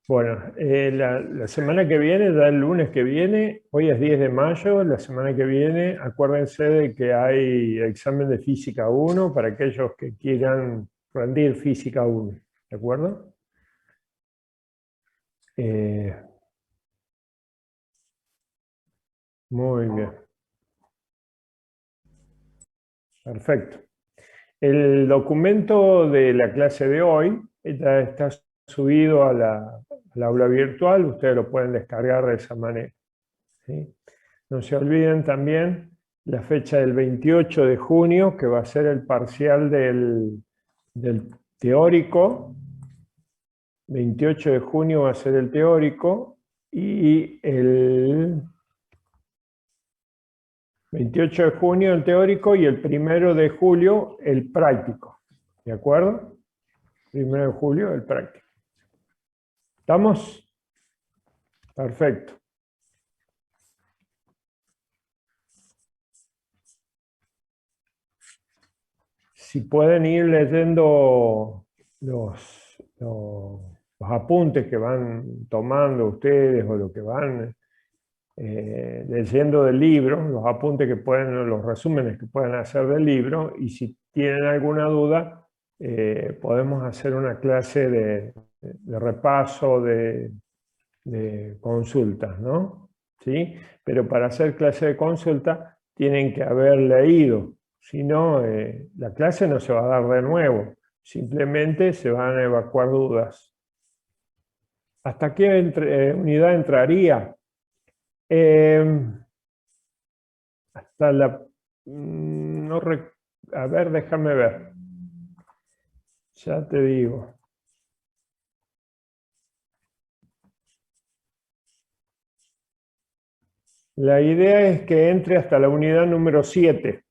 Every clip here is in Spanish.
Bueno, la semana que viene, ya el lunes que viene, hoy es 10 de mayo, la semana que viene, acuérdense de que hay examen de Física 1 para aquellos que quieran rendir Física 1, ¿de acuerdo? Muy bien, perfecto. El documento de la clase de hoy ya está subido al aula virtual, ustedes lo pueden descargar de esa manera, ¿sí? No se olviden también la fecha del 28 de junio, que va a ser el parcial del teórico. 28 de junio va a ser el teórico y el 28 de junio el teórico y el 1 de julio el práctico. ¿De acuerdo? 1 de julio el práctico. ¿Estamos? Perfecto. Si pueden ir leyendo los apuntes que van tomando ustedes o lo que van leyendo del libro, los apuntes que pueden, los resúmenes que pueden hacer del libro, y si tienen alguna duda, podemos hacer una clase de repaso, de consultas, ¿no? ¿Sí? Pero para hacer clase de consulta tienen que haber leído, si no, la clase no se va a dar de nuevo, simplemente se van a evacuar dudas. ¿Hasta qué unidad entraría? Hasta la... No a ver, déjame ver. Ya te digo. La idea es que entre hasta la unidad número 7.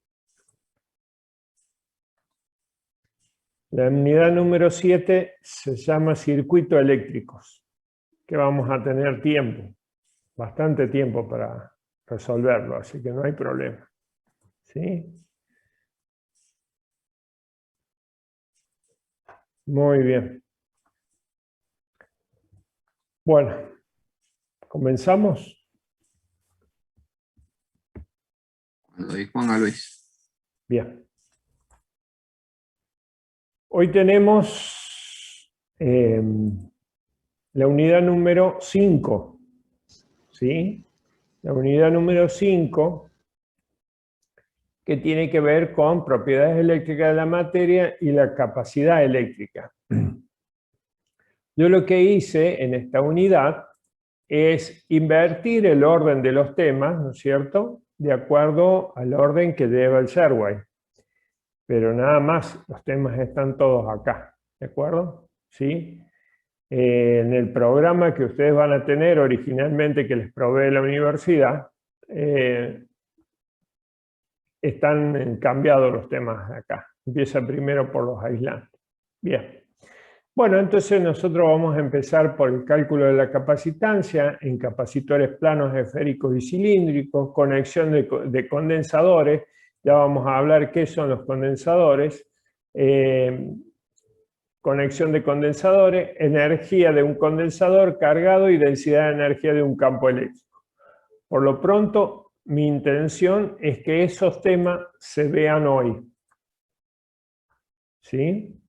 La unidad número 7 se llama circuitos eléctricos, que vamos a tener tiempo, bastante tiempo para resolverlo, así que no hay problema. ¿Sí? Muy bien. Bueno, ¿comenzamos? Cuando disponga Luis. Bien. Hoy tenemos la unidad número 5. ¿Sí? La unidad número 5, que tiene que ver con propiedades eléctricas de la materia y la capacidad eléctrica. Yo lo que hice en esta unidad es invertir el orden de los temas, ¿no es cierto?, de acuerdo al orden que lleva el Shareway. Pero nada más, los temas están todos acá, ¿de acuerdo? ¿Sí? En el programa que ustedes van a tener originalmente, que les provee la universidad, están cambiados los temas de acá. Empieza primero por los aislantes. Bien. Bueno, entonces nosotros vamos a empezar por el cálculo de la capacitancia en capacitores planos, esféricos y cilíndricos, conexión de condensadores. Ya vamos a hablar qué son los condensadores. Conexión de condensadores, energía de un condensador cargado y densidad de energía de un campo eléctrico. Por lo pronto, mi intención es que esos temas se vean hoy. ¿Sí?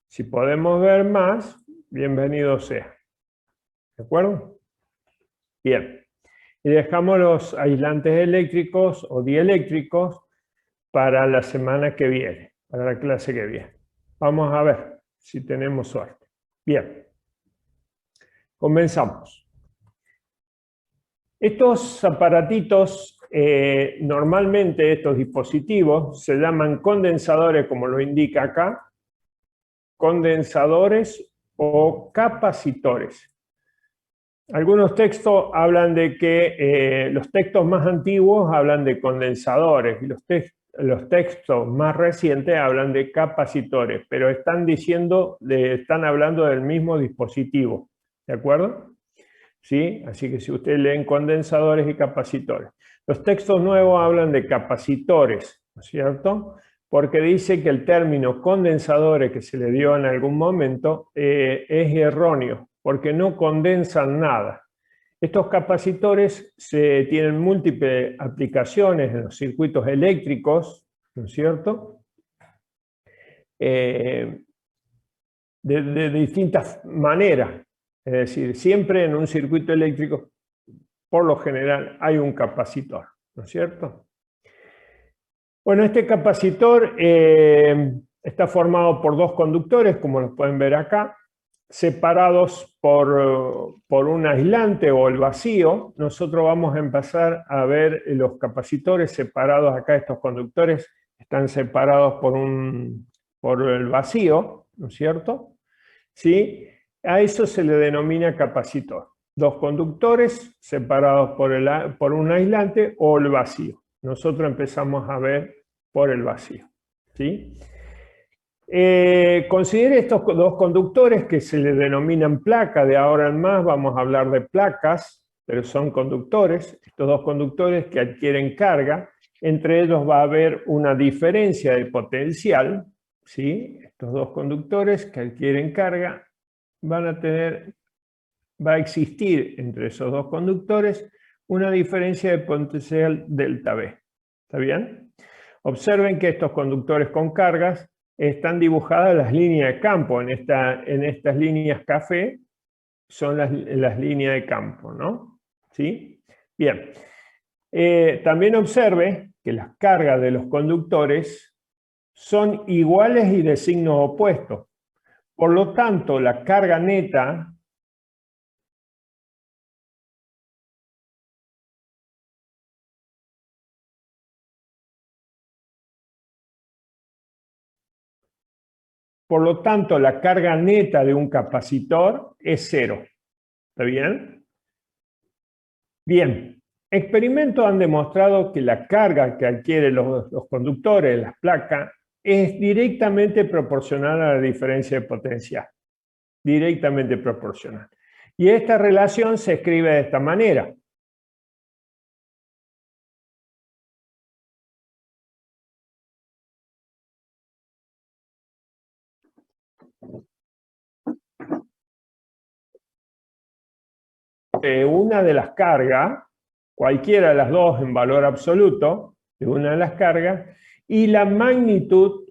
Si podemos ver más, bienvenido sea. ¿De acuerdo? Bien. Y dejamos los aislantes eléctricos o dieléctricos para la semana que viene, para la clase que viene. Vamos a ver si tenemos suerte. Bien. Comenzamos. Estos aparatitos, normalmente estos dispositivos se llaman condensadores, como lo indica acá, condensadores o capacitores. Algunos textos hablan de que los textos más antiguos hablan de condensadores y los textos más recientes hablan de capacitores, pero están hablando del mismo dispositivo, ¿de acuerdo? ¿Sí? Así que si ustedes leen condensadores y capacitores. Los textos nuevos hablan de capacitores, ¿no es cierto? Porque dice que el término condensadores que se le dio en algún momento es erróneo, porque no condensan nada. Estos capacitores tienen múltiples aplicaciones en los circuitos eléctricos, ¿no es cierto? De distintas maneras. Es decir, siempre en un circuito eléctrico, por lo general, hay un capacitor, ¿no es cierto? Bueno, este capacitor está formado por dos conductores, como los pueden ver acá, separados por un aislante o el vacío. Nosotros vamos a empezar a ver los capacitores separados acá. Estos conductores están separados por el vacío, ¿no es cierto? ¿Sí? A eso se le denomina capacitor. Dos conductores separados por un aislante o el vacío. Nosotros empezamos a ver por el vacío, ¿sí? Considere estos dos conductores que se le denominan placa. De ahora en más vamos a hablar de placas, pero son conductores. Estos dos conductores que adquieren carga, entre ellos va a haber una diferencia de potencial, ¿sí? Estos dos conductores que adquieren carga va a existir entre esos dos conductores una diferencia de potencial delta V. ¿Está bien? Observen que estos conductores con cargas están dibujadas las líneas de campo. En estas líneas café son las líneas de campo, ¿no? ¿Sí? Bien. También observe que las cargas de los conductores son iguales y de signos opuestos. Por lo tanto, la carga neta la carga neta de un capacitor es 0. ¿Está bien? Bien. Experimentos han demostrado que la carga que adquieren los conductores, las placas, es directamente proporcional a la diferencia de potencial. Directamente proporcional. Y esta relación se escribe de esta manera. Una de las cargas, cualquiera de las dos en valor absoluto, de una de las cargas, y la magnitud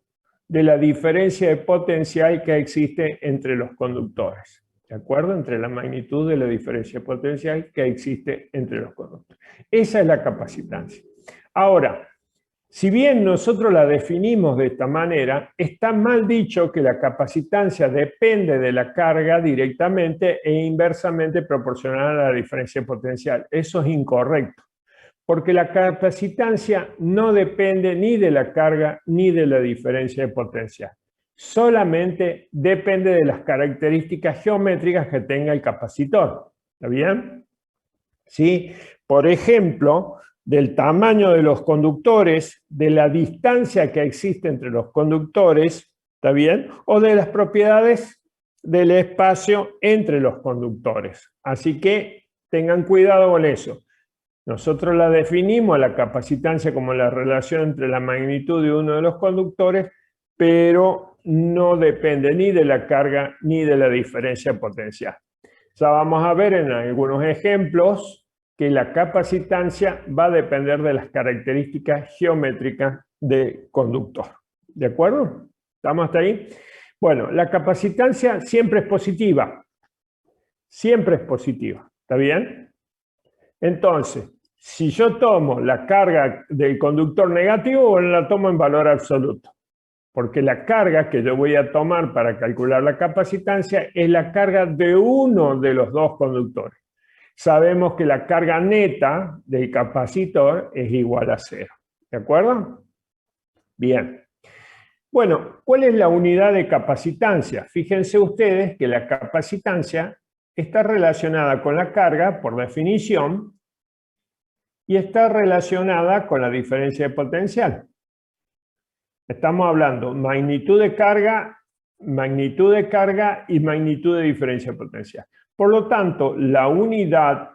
de la diferencia de potencial que existe entre los conductores. ¿De acuerdo? Entre la magnitud de la diferencia de potencial que existe entre los conductores. Esa es la capacitancia. Ahora, si bien nosotros la definimos de esta manera, está mal dicho que la capacitancia depende de la carga directamente e inversamente proporcional a la diferencia de potencial. Eso es incorrecto, porque la capacitancia no depende ni de la carga ni de la diferencia de potencial. Solamente depende de las características geométricas que tenga el capacitor. ¿Está bien? ¿Sí? Por ejemplo, del tamaño de los conductores, de la distancia que existe entre los conductores, ¿está bien? O de las propiedades del espacio entre los conductores. Así que tengan cuidado con eso. Nosotros la definimos, la capacitancia, como la relación entre la magnitud de uno de los conductores, pero no depende ni de la carga ni de la diferencia potencial. Ya vamos a ver en algunos ejemplos que la capacitancia va a depender de las características geométricas del conductor. ¿De acuerdo? ¿Estamos hasta ahí? Bueno, la capacitancia siempre es positiva. Siempre es positiva. ¿Está bien? Entonces, si yo tomo la carga del conductor negativo, bueno, la tomo en valor absoluto. Porque la carga que yo voy a tomar para calcular la capacitancia es la carga de uno de los dos conductores. Sabemos que la carga neta del capacitor es igual a 0. ¿De acuerdo? Bien. Bueno, ¿cuál es la unidad de capacitancia? Fíjense ustedes que la capacitancia está relacionada con la carga, por definición, y está relacionada con la diferencia de potencial. Estamos hablando magnitud de carga y magnitud de diferencia de potencial. Por lo tanto, la unidad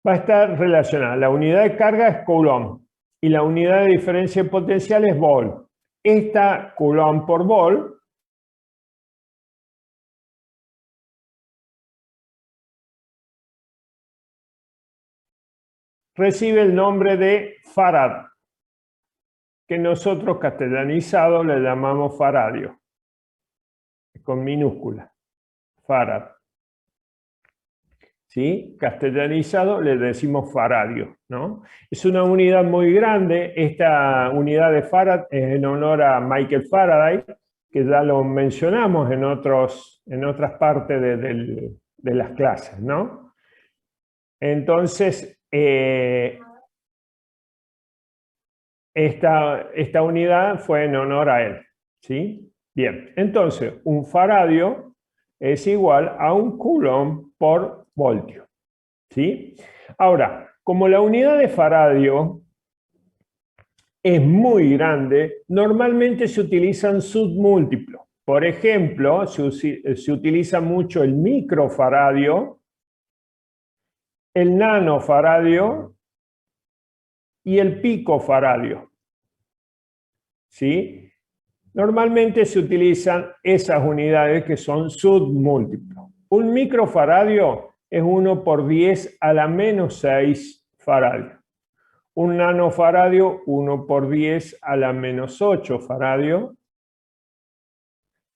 va a estar relacionada. La unidad de carga es Coulomb y la unidad de diferencia de potencial es Volt. Esta Coulomb por Volt recibe el nombre de farad, que nosotros castellanizado le llamamos faradio, con minúscula, farad. ¿Sí? Castellanizado le decimos faradio, ¿no? Es una unidad muy grande. Esta unidad de farad es en honor a Michael Faraday, que ya lo mencionamos en otras partes de las clases, ¿no? Entonces, esta unidad fue en honor a él, ¿sí? Bien, entonces, un faradio es igual a un coulomb por voltio, ¿sí? Ahora, como la unidad de faradio es muy grande, normalmente se utilizan submúltiplos. Por ejemplo, se utiliza mucho el microfaradio, el nanofaradio y el picofaradio, ¿sí? Normalmente se utilizan esas unidades que son submúltiplos. Un microfaradio es 1 por 10 a la menos 6 faradio. Un nanofaradio, 1 por 10 a la menos 8 faradio.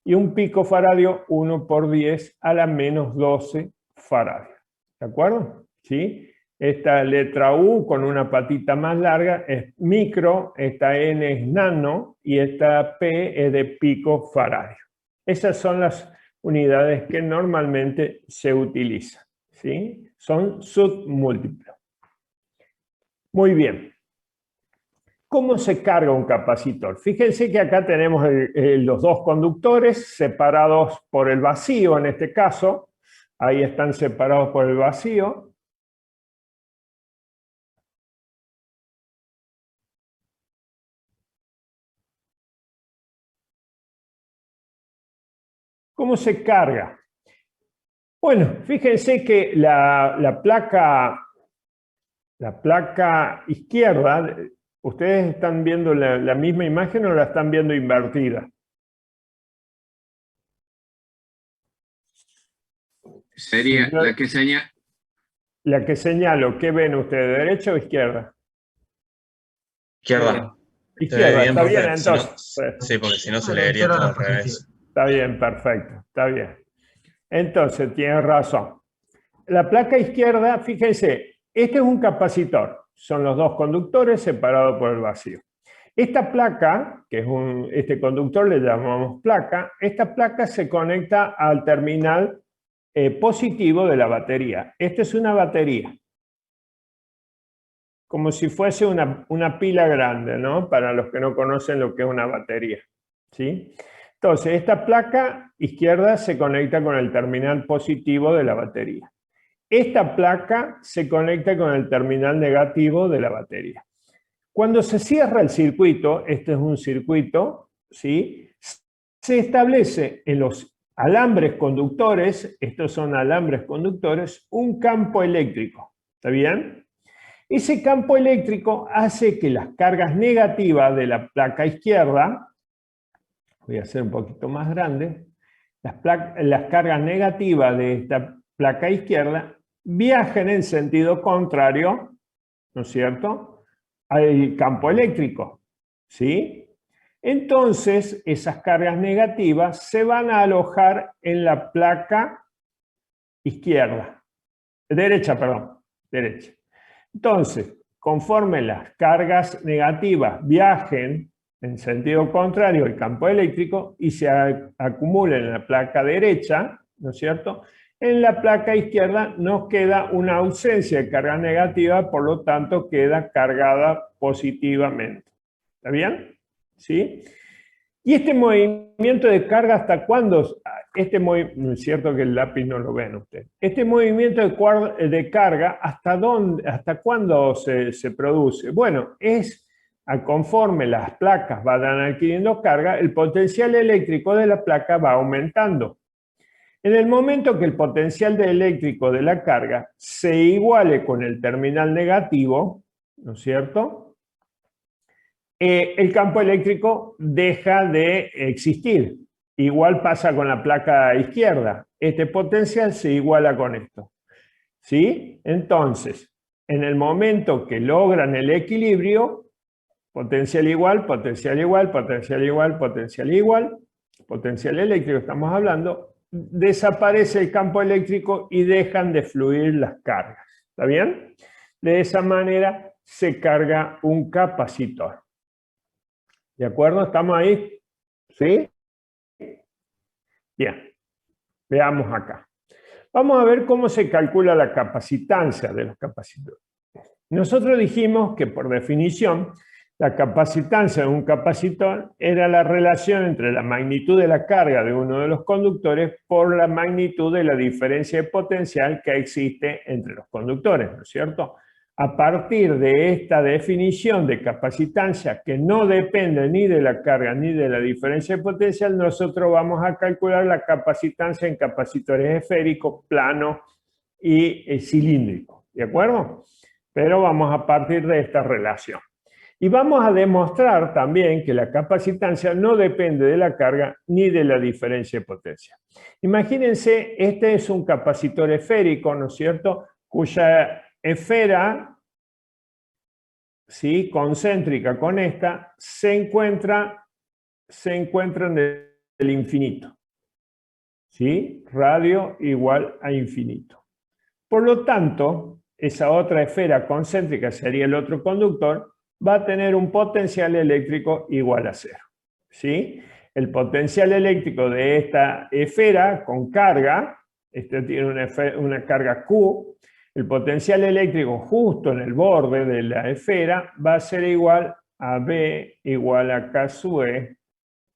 Y un picofaradio, 1 por 10 a la menos 12 faradio. ¿De acuerdo? ¿Sí? Esta letra U con una patita más larga es micro, esta N es nano y esta P es de picofaradio. Esas son las unidades que normalmente se utilizan, ¿sí? Son submúltiplos. Muy bien. ¿Cómo se carga un capacitor? Fíjense que acá tenemos los dos conductores separados por el vacío, en este caso. Ahí están separados por el vacío. ¿Cómo se carga? Bueno, fíjense que la placa izquierda, ¿ustedes están viendo la misma imagen o la están viendo invertida? Sería la que señala. La que señalo, ¿qué ven ustedes? ¿Derecha o izquierda? Izquierda. Izquierda, está bien entonces. Sí, porque si no se leería todo al revés. Está bien, perfecto, está bien. Entonces, tienes razón. La placa izquierda, fíjense, este es un capacitor. Son los dos conductores separados por el vacío. Esta placa, que es este conductor le llamamos placa, esta placa se conecta al terminal positivo de la batería. Esta es una batería. Como si fuese una pila grande, ¿no? Para los que no conocen lo que es una batería, ¿sí? Entonces, esta placa izquierda se conecta con el terminal positivo de la batería. Esta placa se conecta con el terminal negativo de la batería. Cuando se cierra el circuito, este es un circuito, ¿sí? Se establece en los alambres conductores, estos son alambres conductores, un campo eléctrico, ¿está bien? Ese campo eléctrico hace que las cargas negativas de la placa izquierda, voy a hacer un poquito más grande, las cargas negativas de esta placa izquierda viajen en sentido contrario, ¿no es cierto?, al campo eléctrico, ¿sí? Entonces, esas cargas negativas se van a alojar en la placa derecha. Entonces, conforme las cargas negativas viajen en sentido contrario al campo eléctrico y se acumulen en la placa derecha, ¿no es cierto?, en la placa izquierda nos queda una ausencia de carga negativa, por lo tanto queda cargada positivamente. ¿Está bien? ¿Sí? Y este movimiento de carga, ¿hasta cuándo? Es cierto que el lápiz no lo ven ustedes. Este movimiento de carga, ¿hasta cuándo se produce? Bueno, conforme las placas vayan adquiriendo carga, el potencial eléctrico de la placa va aumentando. En el momento que el potencial eléctrico de la carga se iguale con el terminal negativo, ¿no es cierto?, el campo eléctrico deja de existir. Igual pasa con la placa izquierda. Este potencial se iguala con esto, ¿sí? Entonces, en el momento que logran el equilibrio, potencial igual, potencial igual, potencial igual, potencial igual, potencial eléctrico estamos hablando, desaparece el campo eléctrico y dejan de fluir las cargas. ¿Está bien? De esa manera se carga un capacitor. ¿De acuerdo? ¿Estamos ahí? ¿Sí? Bien. Veamos acá. Vamos a ver cómo se calcula la capacitancia de los capacitores. Nosotros dijimos que por definición la capacitancia de un capacitor era la relación entre la magnitud de la carga de uno de los conductores por la magnitud de la diferencia de potencial que existe entre los conductores, ¿no es cierto? A partir de esta definición de capacitancia que no depende ni de la carga ni de la diferencia de potencial, nosotros vamos a calcular la capacitancia en capacitores esféricos, planos y cilíndricos, ¿de acuerdo? Pero vamos a partir de esta relación. Y vamos a demostrar también que la capacitancia no depende de la carga ni de la diferencia de potencia. Imagínense, este es un capacitor esférico, ¿no es cierto?, cuya esfera, ¿sí?, concéntrica con esta, se encuentra en el infinito. ¿Sí? Radio igual a infinito. Por lo tanto, esa otra esfera concéntrica sería el otro conductor, va a tener un potencial eléctrico igual a 0. ¿Sí? El potencial eléctrico de esta esfera con carga, este tiene una carga Q, el potencial eléctrico justo en el borde de la esfera va a ser igual a B igual a K sub E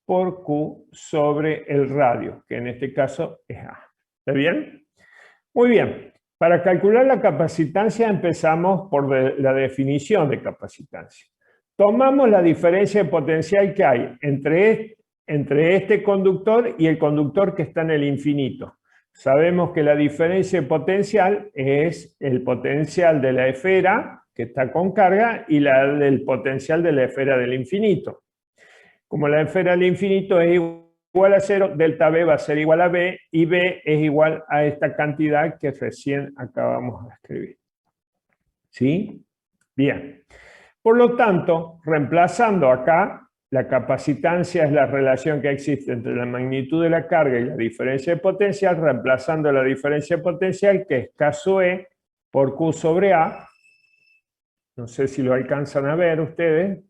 por Q sobre el radio, que en este caso es A. ¿Está bien? Muy bien. Para calcular la capacitancia empezamos por la definición de capacitancia. Tomamos la diferencia de potencial que hay entre este conductor y el conductor que está en el infinito. Sabemos que la diferencia de potencial es el potencial de la esfera que está con carga y la del potencial de la esfera del infinito. Como la esfera del infinito es igual a 0, delta B va a ser igual a B y B es igual a esta cantidad que recién acabamos de escribir. ¿Sí? Bien. Por lo tanto, reemplazando acá, la capacitancia es la relación que existe entre la magnitud de la carga y la diferencia de potencial, reemplazando la diferencia de potencial, que es K sub E por Q sobre A. No sé si lo alcanzan a ver ustedes.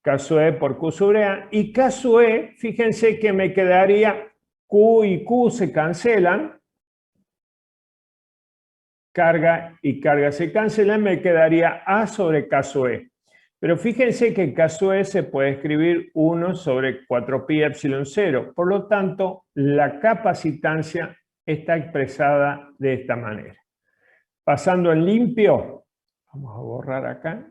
K sub E por Q sobre A. Y K sub E, fíjense que me quedaría Q y Q se cancelan. Carga y carga se cancelan, me quedaría A sobre K sub E. Pero fíjense que K sub E se puede escribir 1 sobre 4pi epsilon 0. Por lo tanto, la capacitancia está expresada de esta manera. Pasando en limpio, vamos a borrar acá.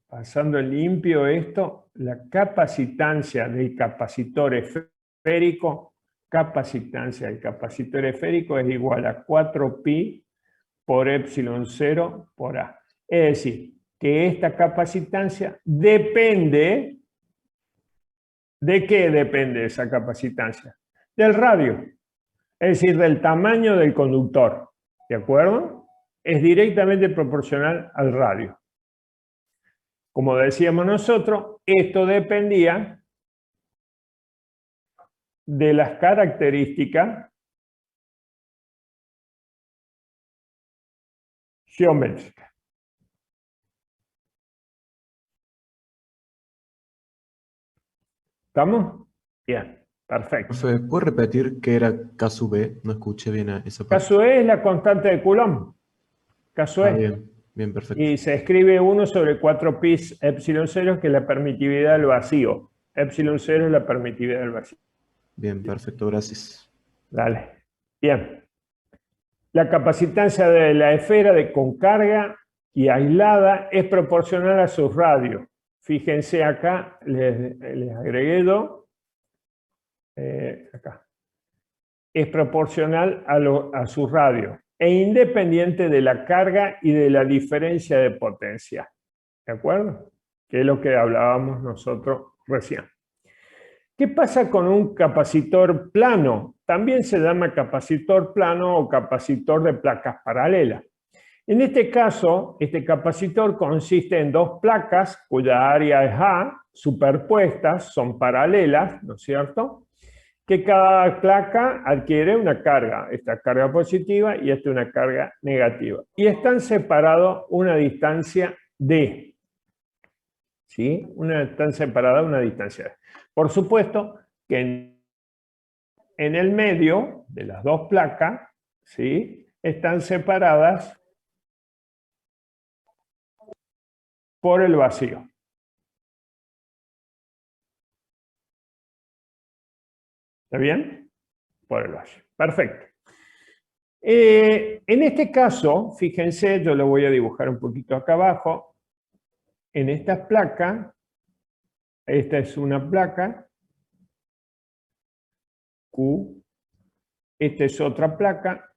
Pasando en limpio esto, la capacitancia del capacitor esférico, capacitancia del capacitor esférico es igual a 4pi por epsilon 0 por A. Es decir, que esta capacitancia depende, ¿de qué depende esa capacitancia? Del radio, es decir, del tamaño del conductor, ¿de acuerdo? Es directamente proporcional al radio. Como decíamos nosotros, esto dependía de las características geométricas. ¿Estamos? Bien, perfecto. ¿Puedes repetir qué era K sub B? No escuché bien esa parte. K sub E es la constante de Coulomb. K sub E. Bien, perfecto. Y se escribe 1 sobre 4pi epsilon 0, que es la permitividad del vacío. Epsilon 0 es la permitividad del vacío. Bien, perfecto, gracias. Dale. Bien. La capacitancia de la esfera con carga y aislada es proporcional a sus radios. Fíjense acá, les agregué 2. Acá. Es proporcional a su radio e independiente de la carga y de la diferencia de potencia. ¿De acuerdo? Que es lo que hablábamos nosotros recién. ¿Qué pasa con un capacitor plano? También se llama capacitor plano o capacitor de placas paralelas. En este caso, este capacitor consiste en dos placas cuya área es A, superpuestas, son paralelas, ¿no es cierto? Que cada placa adquiere una carga, esta carga positiva y esta una carga negativa. Y están separados una distancia D. ¿Sí? Están separadas una distancia D. Por supuesto que en el medio de las dos placas, ¿sí?, están separadas por el vacío. ¿Está bien? Por el vacío. Perfecto. En este caso, fíjense, yo lo voy a dibujar un poquito acá abajo. En esta placa, esta es una placa, Q. Esta es otra placa.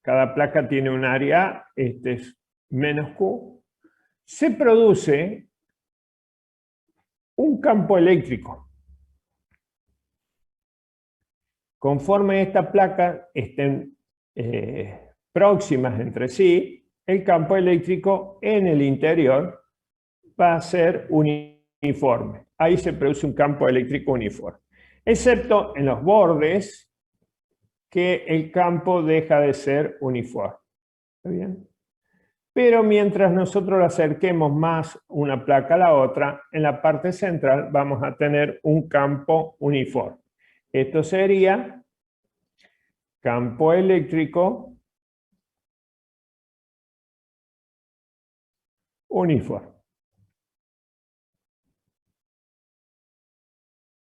Cada placa tiene un área A, este es menos Q. Se produce un campo eléctrico. Conforme estas placas estén próximas entre sí, el campo eléctrico en el interior va a ser uniforme. Ahí se produce un campo eléctrico uniforme. Excepto en los bordes, que el campo deja de ser uniforme. ¿Está bien? Pero mientras nosotros le acerquemos más una placa a la otra, en la parte central vamos a tener un campo uniforme. Esto sería campo eléctrico uniforme.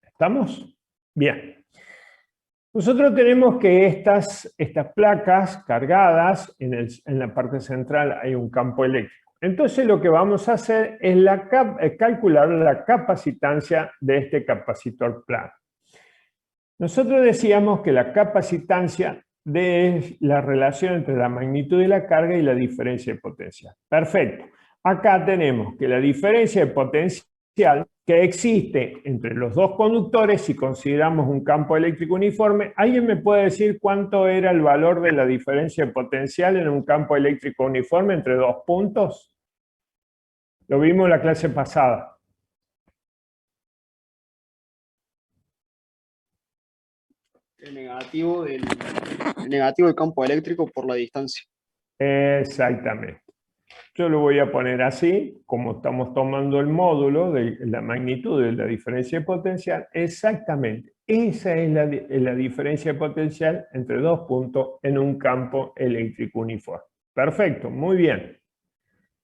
¿Estamos? Bien. Nosotros tenemos que estas placas cargadas, en la parte central hay un campo eléctrico. Entonces lo que vamos a hacer es calcular la capacitancia de este capacitor plano. Nosotros decíamos que la capacitancia es la relación entre la magnitud de la carga y la diferencia de potencial. Perfecto. Acá tenemos que la diferencia de potencial que existe entre los dos conductores, si consideramos un campo eléctrico uniforme, ¿alguien me puede decir cuánto era el valor de la diferencia de potencial en un campo eléctrico uniforme entre dos puntos? Lo vimos en la clase pasada. El negativo del campo eléctrico por la distancia. Exactamente. Yo lo voy a poner así, como estamos tomando el módulo de la magnitud de la diferencia de potencial, exactamente. Esa es la diferencia de potencial entre dos puntos en un campo eléctrico uniforme. Perfecto, muy bien.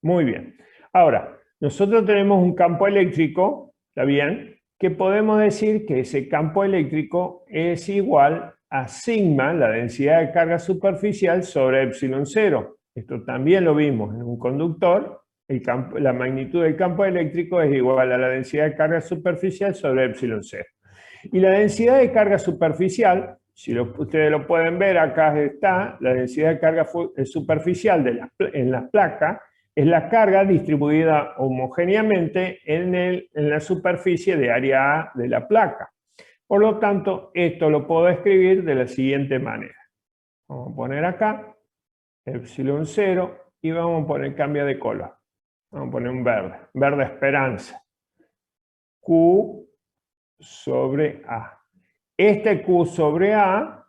Muy bien. Ahora, nosotros tenemos un campo eléctrico, ¿está bien?, que podemos decir que ese campo eléctrico es igual a sigma, la densidad de carga superficial, sobre epsilon 0. Esto también lo vimos en un conductor. La magnitud del campo eléctrico es igual a la densidad de carga superficial sobre epsilon 0. Y la densidad de carga superficial, si ustedes lo pueden ver, acá está, la densidad de carga superficial en la placa, es la carga distribuida homogéneamente en la superficie de área A de la placa. Por lo tanto, esto lo puedo escribir de la siguiente manera. Vamos a poner acá epsilon 0 y vamos a poner cambio de color. Vamos a poner un verde esperanza. Q sobre A. Este Q sobre A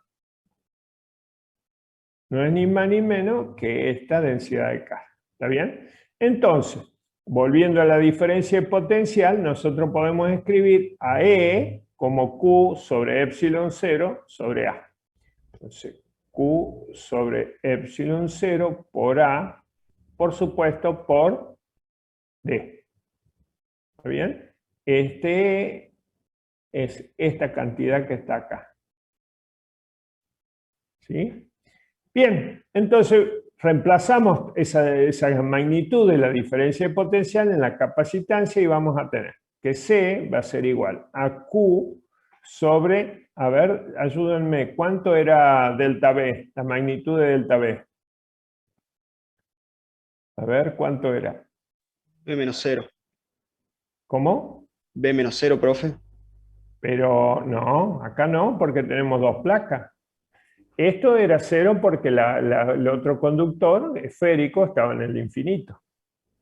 no es ni más ni menos que esta densidad de carga. ¿Está bien? Entonces, volviendo a la diferencia de potencial, nosotros podemos escribir a E como Q sobre epsilon 0 sobre A. Entonces, Q sobre epsilon 0 por A, por supuesto, por D. ¿Está bien? Este es esta cantidad que está acá. ¿Sí? Bien, entonces reemplazamos esa magnitud de la diferencia de potencial en la capacitancia y vamos a tener que C va a ser igual a Q sobre, a ver, ayúdenme, ¿cuánto era delta B? La magnitud de delta B. A ver, ¿cuánto era? B menos 0. ¿Cómo? B menos 0, profe. Pero no, acá no, porque tenemos dos placas. Esto era 0 porque el otro conductor esférico estaba en el infinito.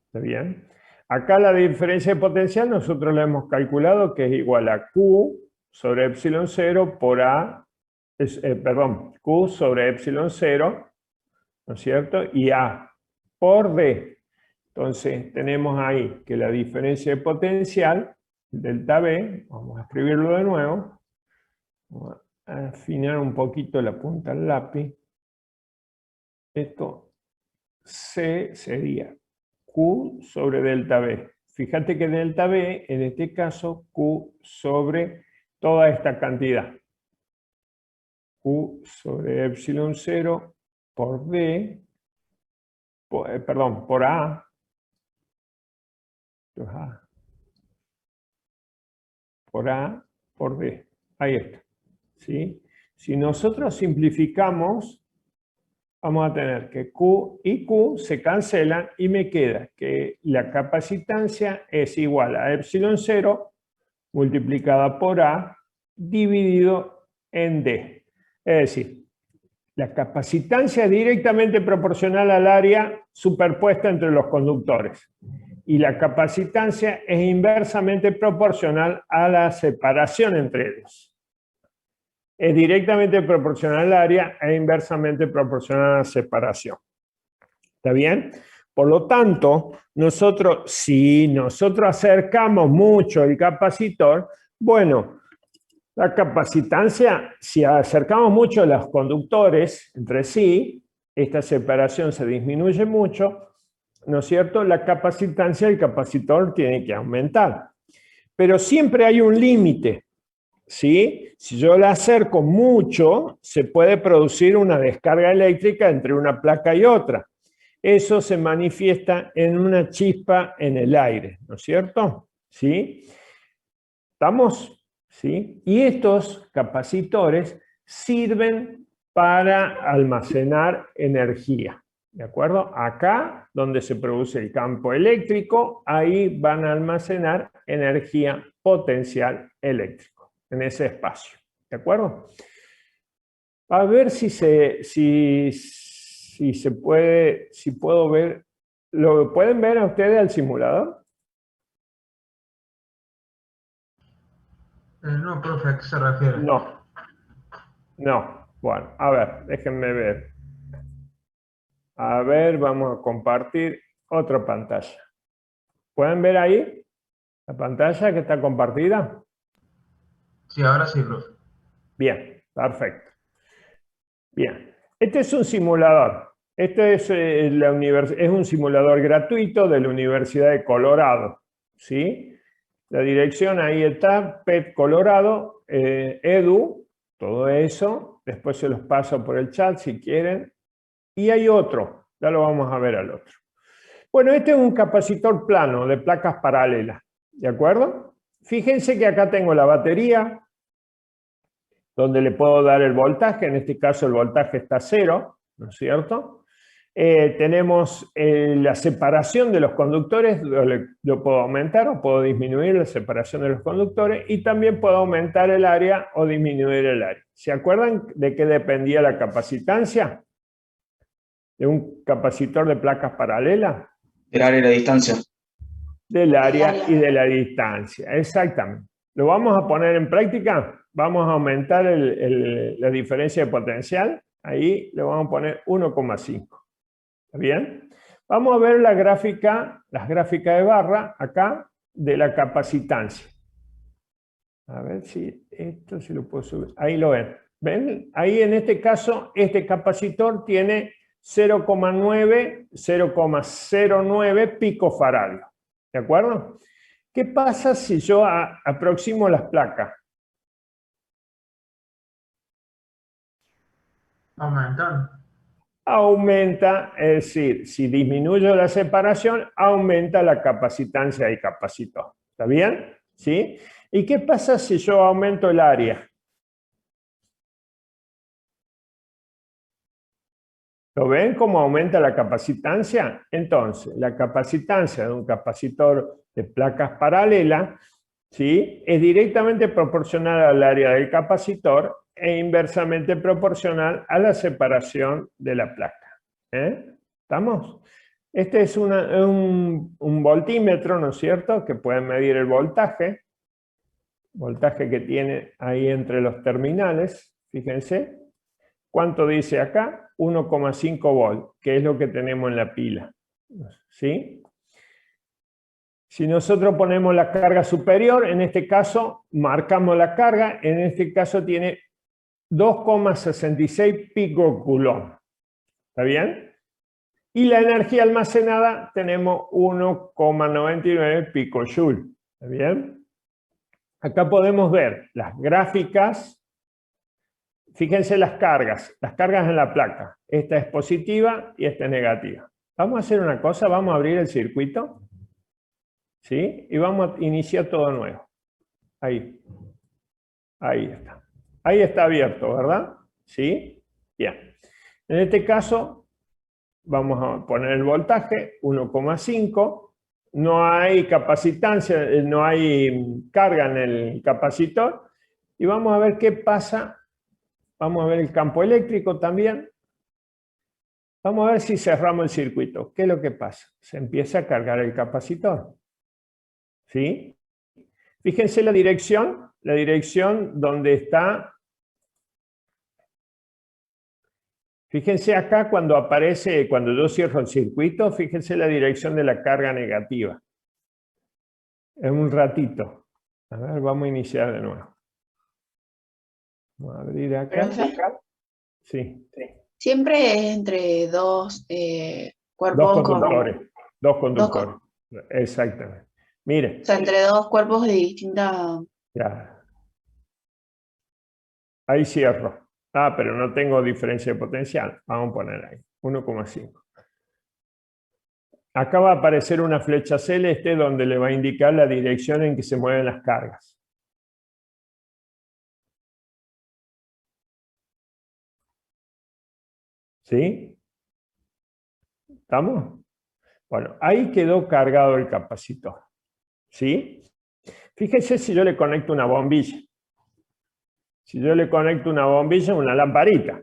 ¿Está bien? Acá la diferencia de potencial nosotros la hemos calculado que es igual a Q sobre epsilon 0 por A, Q sobre epsilon 0, ¿no es cierto? Y A por D. Entonces tenemos ahí que la diferencia de potencial, delta B, vamos a escribirlo de nuevo, vamos a afinar un poquito la punta del lápiz. Esto C sería Q sobre delta B. Fíjate que delta B, en este caso, Q sobre toda esta cantidad. Q sobre epsilon 0 por D, por A. Por A por D. Ahí está. ¿Sí? Si nosotros simplificamos, vamos a tener que Q y Q se cancelan y me queda que la capacitancia es igual a epsilon 0 multiplicada por A dividido en D. Es decir, la capacitancia es directamente proporcional al área superpuesta entre los conductores y la capacitancia es inversamente proporcional a la separación entre ellos. Es directamente proporcional al área e inversamente proporcional a la separación. ¿Está bien? Por lo tanto, si nosotros acercamos mucho el capacitor, bueno, la capacitancia, si acercamos mucho los conductores entre sí, esta separación se disminuye mucho, ¿no es cierto? La capacitancia del capacitor tiene que aumentar. Pero siempre hay un límite, ¿sí? Si yo la acerco mucho, se puede producir una descarga eléctrica entre una placa y otra. Eso se manifiesta en una chispa en el aire, ¿no es cierto? ¿Sí? ¿Estamos? ¿Sí? Y estos capacitores sirven para almacenar energía. ¿De acuerdo? Acá, donde se produce el campo eléctrico, ahí van a almacenar energía potencial eléctrico, en ese espacio. ¿De acuerdo? A ver si se puede, si puedo ver. ¿Lo pueden ver a ustedes al simulador? No, profe, ¿a qué se refiere? No. No. Bueno, a ver, déjenme ver. A ver, vamos a compartir otra pantalla. ¿Pueden ver ahí la pantalla que está compartida? Sí, ahora sí, profe. Bien, perfecto. Bien, este es un simulador. Este es, es un simulador gratuito de la Universidad de Colorado. ¿Sí? La dirección ahí está, PET Colorado, Edu, todo eso. Después se los paso por el chat si quieren. Y hay otro, ya lo vamos a ver al otro. Bueno, este es un capacitor plano de placas paralelas, ¿de acuerdo? Fíjense que acá tengo la batería, donde le puedo dar el voltaje, en este caso el voltaje está a 0, ¿no es cierto? Tenemos la separación de los conductores, lo puedo aumentar o puedo disminuir la separación de los conductores, y también puedo aumentar el área o disminuir el área. ¿Se acuerdan de qué dependía la capacitancia de un capacitor de placas paralelas? Del área y la distancia. Del área y de la distancia, exactamente. ¿Lo vamos a poner en práctica? Vamos a aumentar la diferencia de potencial. Ahí le vamos a poner 1,5. ¿Está bien? Vamos a ver las gráficas de barra acá de la capacitancia. A ver si esto se lo puedo subir. Ahí lo ven. ¿Ven? Ahí en este caso, este capacitor tiene 0,09 picofaradios. ¿De acuerdo? ¿Qué pasa si yo aproximo las placas? Aumentan. Aumenta, es decir, si disminuyo la separación, aumenta la capacitancia del capacitor. ¿Está bien? ¿Sí? ¿Y qué pasa si yo aumento el área? ¿Lo ven cómo aumenta la capacitancia? Entonces, la capacitancia de un capacitor de placas paralelas, ¿sí?, es directamente proporcional al área del capacitor e inversamente proporcional a la separación de la placa. ¿Estamos? Este es un voltímetro, ¿no es cierto?, que puede medir el voltaje que tiene ahí entre los terminales. Fíjense, ¿cuánto dice acá? 1,5 volt, que es lo que tenemos en la pila. ¿Sí? Si nosotros ponemos la carga superior, en este caso marcamos la carga, en este caso tiene 2,66 picocoulomb. ¿Está bien? Y la energía almacenada tenemos 1,99 picojoule. ¿Está bien? Acá podemos ver las gráficas. Fíjense las cargas en la placa. Esta es positiva y esta es negativa. Vamos a hacer una cosa, vamos a abrir el circuito. ¿Sí? Y vamos a iniciar todo nuevo. Ahí. Ahí está. Ahí está abierto, ¿verdad? ¿Sí? Bien. En este caso, vamos a poner el voltaje, 1,5. No hay capacitancia, no hay carga en el capacitor. Y vamos a ver qué pasa. Vamos a ver el campo eléctrico también. Vamos a ver si cerramos el circuito. ¿Qué es lo que pasa? Se empieza a cargar el capacitor. ¿Sí? Fíjense la dirección donde está. Fíjense acá cuando aparece, cuando yo cierro el circuito, fíjense la dirección de la carga negativa. En un ratito. A ver, vamos a iniciar de nuevo. Vamos a abrir acá. Sí. Siempre es entre dos cuerpos. Dos conductores. Exactamente. Mire. O sea, entre dos cuerpos de distinta. Ya. Ahí cierro. Ah, pero no tengo diferencia de potencial. Vamos a poner ahí. 1,5. Acá va a aparecer una flecha celeste donde le va a indicar la dirección en que se mueven las cargas. ¿Sí? ¿Estamos? Bueno, ahí quedó cargado el capacitor. ¿Sí? Fíjese si yo le conecto una bombilla. Si yo le conecto una bombilla, una lamparita.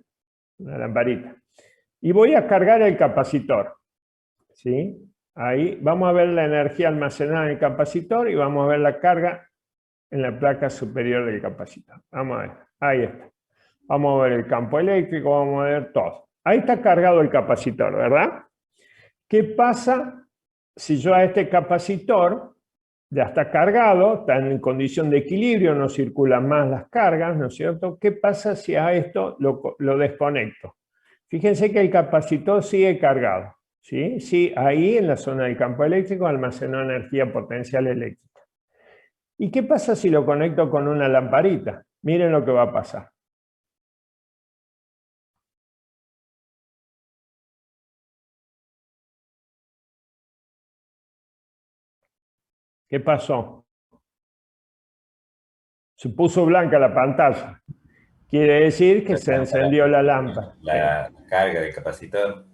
Y voy a cargar el capacitor. ¿Sí? Ahí vamos a ver la energía almacenada en el capacitor y vamos a ver la carga en la placa superior del capacitor. Vamos a ver. Ahí está. Vamos a ver el campo eléctrico, vamos a ver todo. Ahí está cargado el capacitor, ¿verdad? ¿Qué pasa si yo a este capacitor ya está cargado, está en condición de equilibrio, no circulan más las cargas, ¿no es cierto? ¿Qué pasa si a esto lo desconecto? Fíjense que el capacitor sigue cargado, ¿sí? Sí, ahí en la zona del campo eléctrico almacenó energía potencial eléctrica. ¿Y qué pasa si lo conecto con una lamparita? Miren lo que va a pasar. ¿Qué pasó? Se puso blanca la pantalla. Quiere decir que se encendió la lámpara. La carga del capacitor.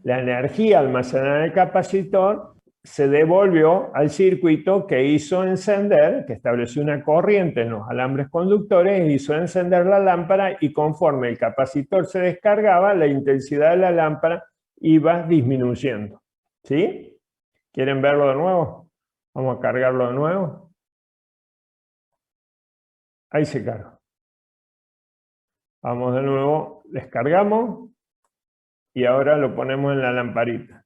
La energía almacenada en el capacitor se devolvió al circuito que hizo encender, que estableció una corriente en los alambres conductores, hizo encender la lámpara y conforme el capacitor se descargaba, la intensidad de la lámpara iba disminuyendo. ¿Sí? ¿Quieren verlo de nuevo? Vamos a cargarlo de nuevo. Ahí se carga. Vamos de nuevo, descargamos y ahora lo ponemos en la lamparita.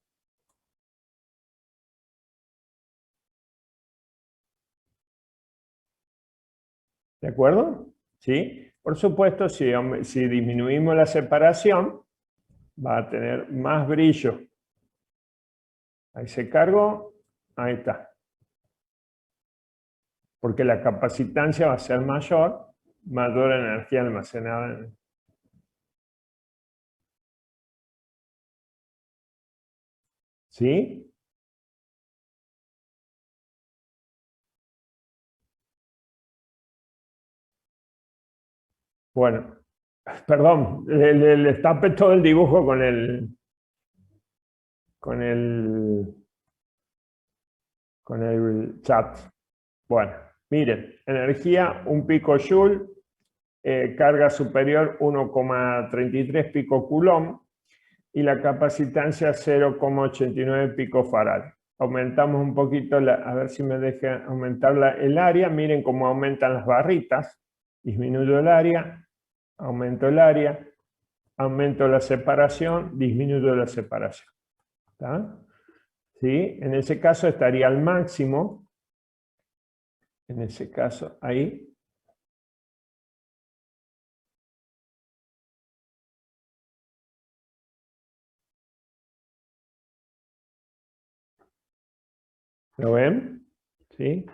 ¿De acuerdo? ¿Sí? Por supuesto, si disminuimos la separación, va a tener más brillo. Ahí se cargó, ahí está. Porque la capacitancia va a ser mayor energía almacenada. ¿Sí? Bueno, perdón, le tapé todo el dibujo con el chat. Bueno, miren, energía, 1 picojoule carga superior 1,33 picocoulomb y la capacitancia 0,89 picofarad. Aumentamos un poquito, a ver si me deja aumentar el área. Miren cómo aumentan las barritas. Disminuyo el área, aumento el área, aumento la separación, disminuyo la separación. ¿Está? ¿Sí? En ese caso estaría al máximo. En ese caso, ahí. ¿Lo ven? ¿Sí?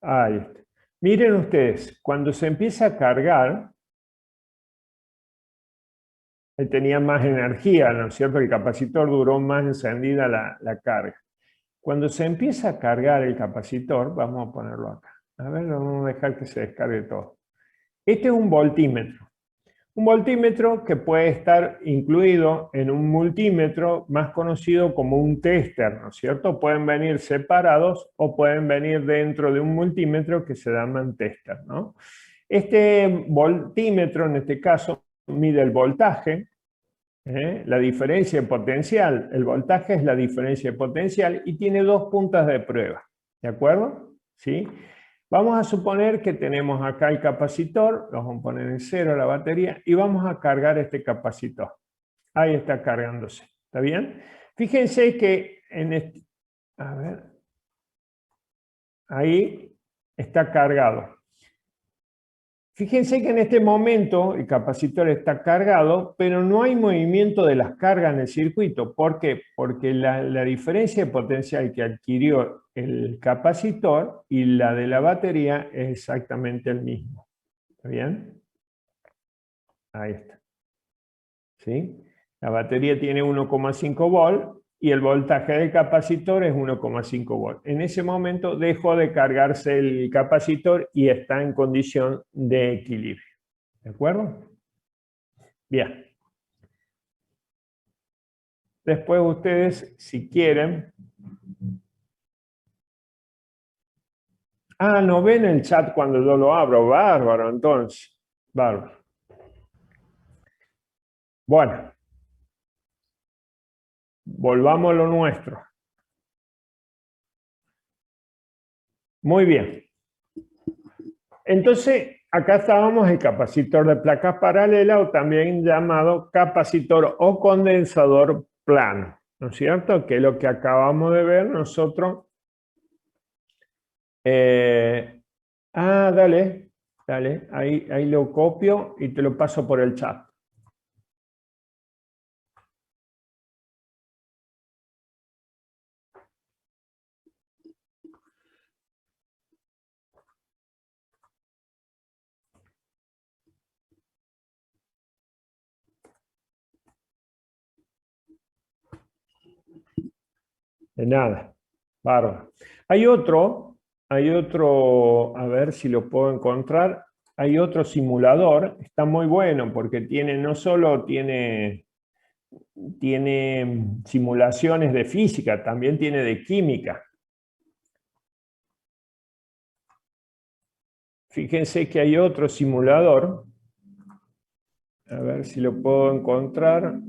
Ahí está. Miren ustedes, cuando se empieza a cargar, tenía más energía, ¿no es cierto? El capacitor duró más encendida la carga. Cuando se empieza a cargar el capacitor, vamos a ponerlo acá. A ver, vamos a dejar que se descargue todo. Este es un voltímetro. Un voltímetro que puede estar incluido en un multímetro más conocido como un tester, ¿no es cierto? Pueden venir separados o pueden venir dentro de un multímetro que se llaman tester, ¿no? Este voltímetro, en este caso, mide el voltaje, la diferencia de potencial. El voltaje es la diferencia de potencial y tiene dos puntas de prueba, ¿de acuerdo? ¿Sí? Vamos a suponer que tenemos acá el capacitor, lo vamos a poner en 0 la batería y vamos a cargar este capacitor. Ahí está cargándose, ¿está bien? Fíjense que en este, a ver, ahí está cargado. Fíjense que en este momento el capacitor está cargado, pero no hay movimiento de las cargas en el circuito. ¿Por qué? Porque la diferencia de potencial que adquirió el capacitor y la de la batería es exactamente el mismo. ¿Está bien? Ahí está. ¿Sí? La batería tiene 1,5 volt y el voltaje del capacitor es 1,5 volt. En ese momento dejó de cargarse el capacitor y está en condición de equilibrio. ¿De acuerdo? Bien. Después ustedes, si quieren... Ah, no ven el chat cuando yo lo abro. Bárbaro, entonces. Bárbaro. Bueno. Volvamos a lo nuestro. Muy bien. Entonces, acá estábamos el capacitor de placas paralelas o también llamado capacitor o condensador plano, ¿no es cierto? Que es lo que acabamos de ver nosotros. Dale, ahí lo copio y te lo paso por el chat. De nada, bárbaro. Hay otro, a ver si lo puedo encontrar, hay otro simulador, está muy bueno porque tiene, no solo tiene simulaciones de física, también tiene de química. Fíjense que hay otro simulador, a ver si lo puedo encontrar.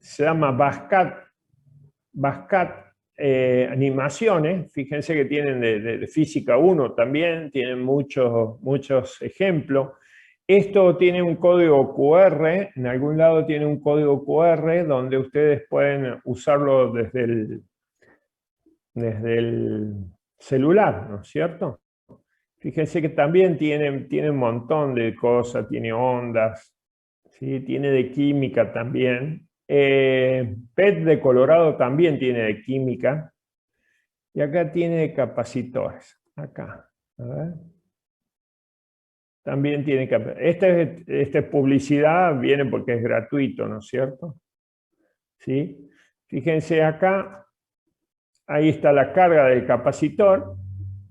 Se llama Bascat Animaciones. Fíjense que tienen de Física 1 también, tienen muchos ejemplos. Esto tiene un código QR, en algún lado tiene un código QR donde ustedes pueden usarlo desde el celular, ¿no es cierto? Fíjense que también tiene un montón de cosas, tiene ondas, ¿sí? Tiene de química también. PET de Colorado también tiene de química. Y acá tiene de capacitores. Acá. A ver. También tiene capacitores. Esta es publicidad, viene porque es gratuito, ¿no es cierto? ¿Sí? Fíjense acá. Ahí está la carga del capacitor.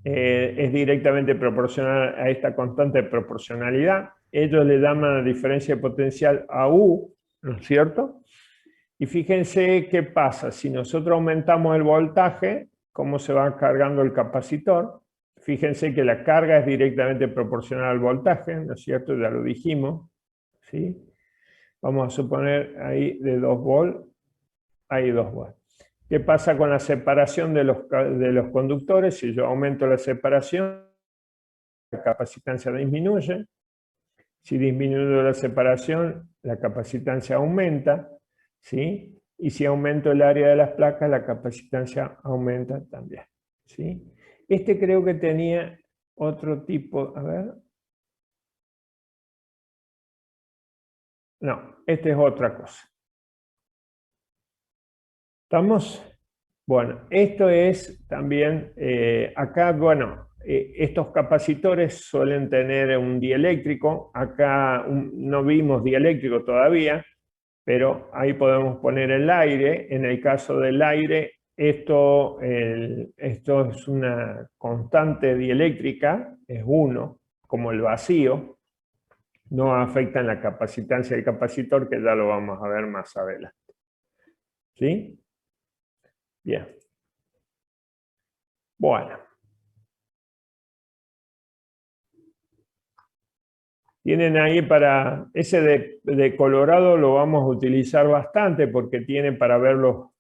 Es directamente proporcional a esta constante de proporcionalidad. ellos le llaman diferencia de potencial a U, ¿no es cierto? Y fíjense qué pasa, si nosotros aumentamos el voltaje, cómo se va cargando el capacitor. Fíjense que la carga es directamente proporcional al voltaje, ¿no es cierto? Ya lo dijimos, ¿sí? Vamos a suponer ahí de 2 volts, hay 2 volts. ¿Qué pasa con la separación de los conductores? Si yo aumento la separación, la capacitancia disminuye. Si disminuyo la separación, la capacitancia aumenta, ¿sí? Y si aumento el área de las placas, la capacitancia aumenta también, ¿sí? Este creo que tenía otro tipo, a ver. No, este es otra cosa. ¿Estamos? Bueno, esto es también, acá, bueno, estos capacitores suelen tener un dieléctrico. Acá no vimos dieléctrico todavía, pero ahí podemos poner el aire. En el caso del aire, esto es una constante dieléctrica, es 1, como el vacío. No afecta en la capacitancia del capacitor, que ya lo vamos a ver más adelante. ¿Sí? Bien. Bueno. Tienen ahí para, ese de colorado lo vamos a utilizar bastante porque tiene para ver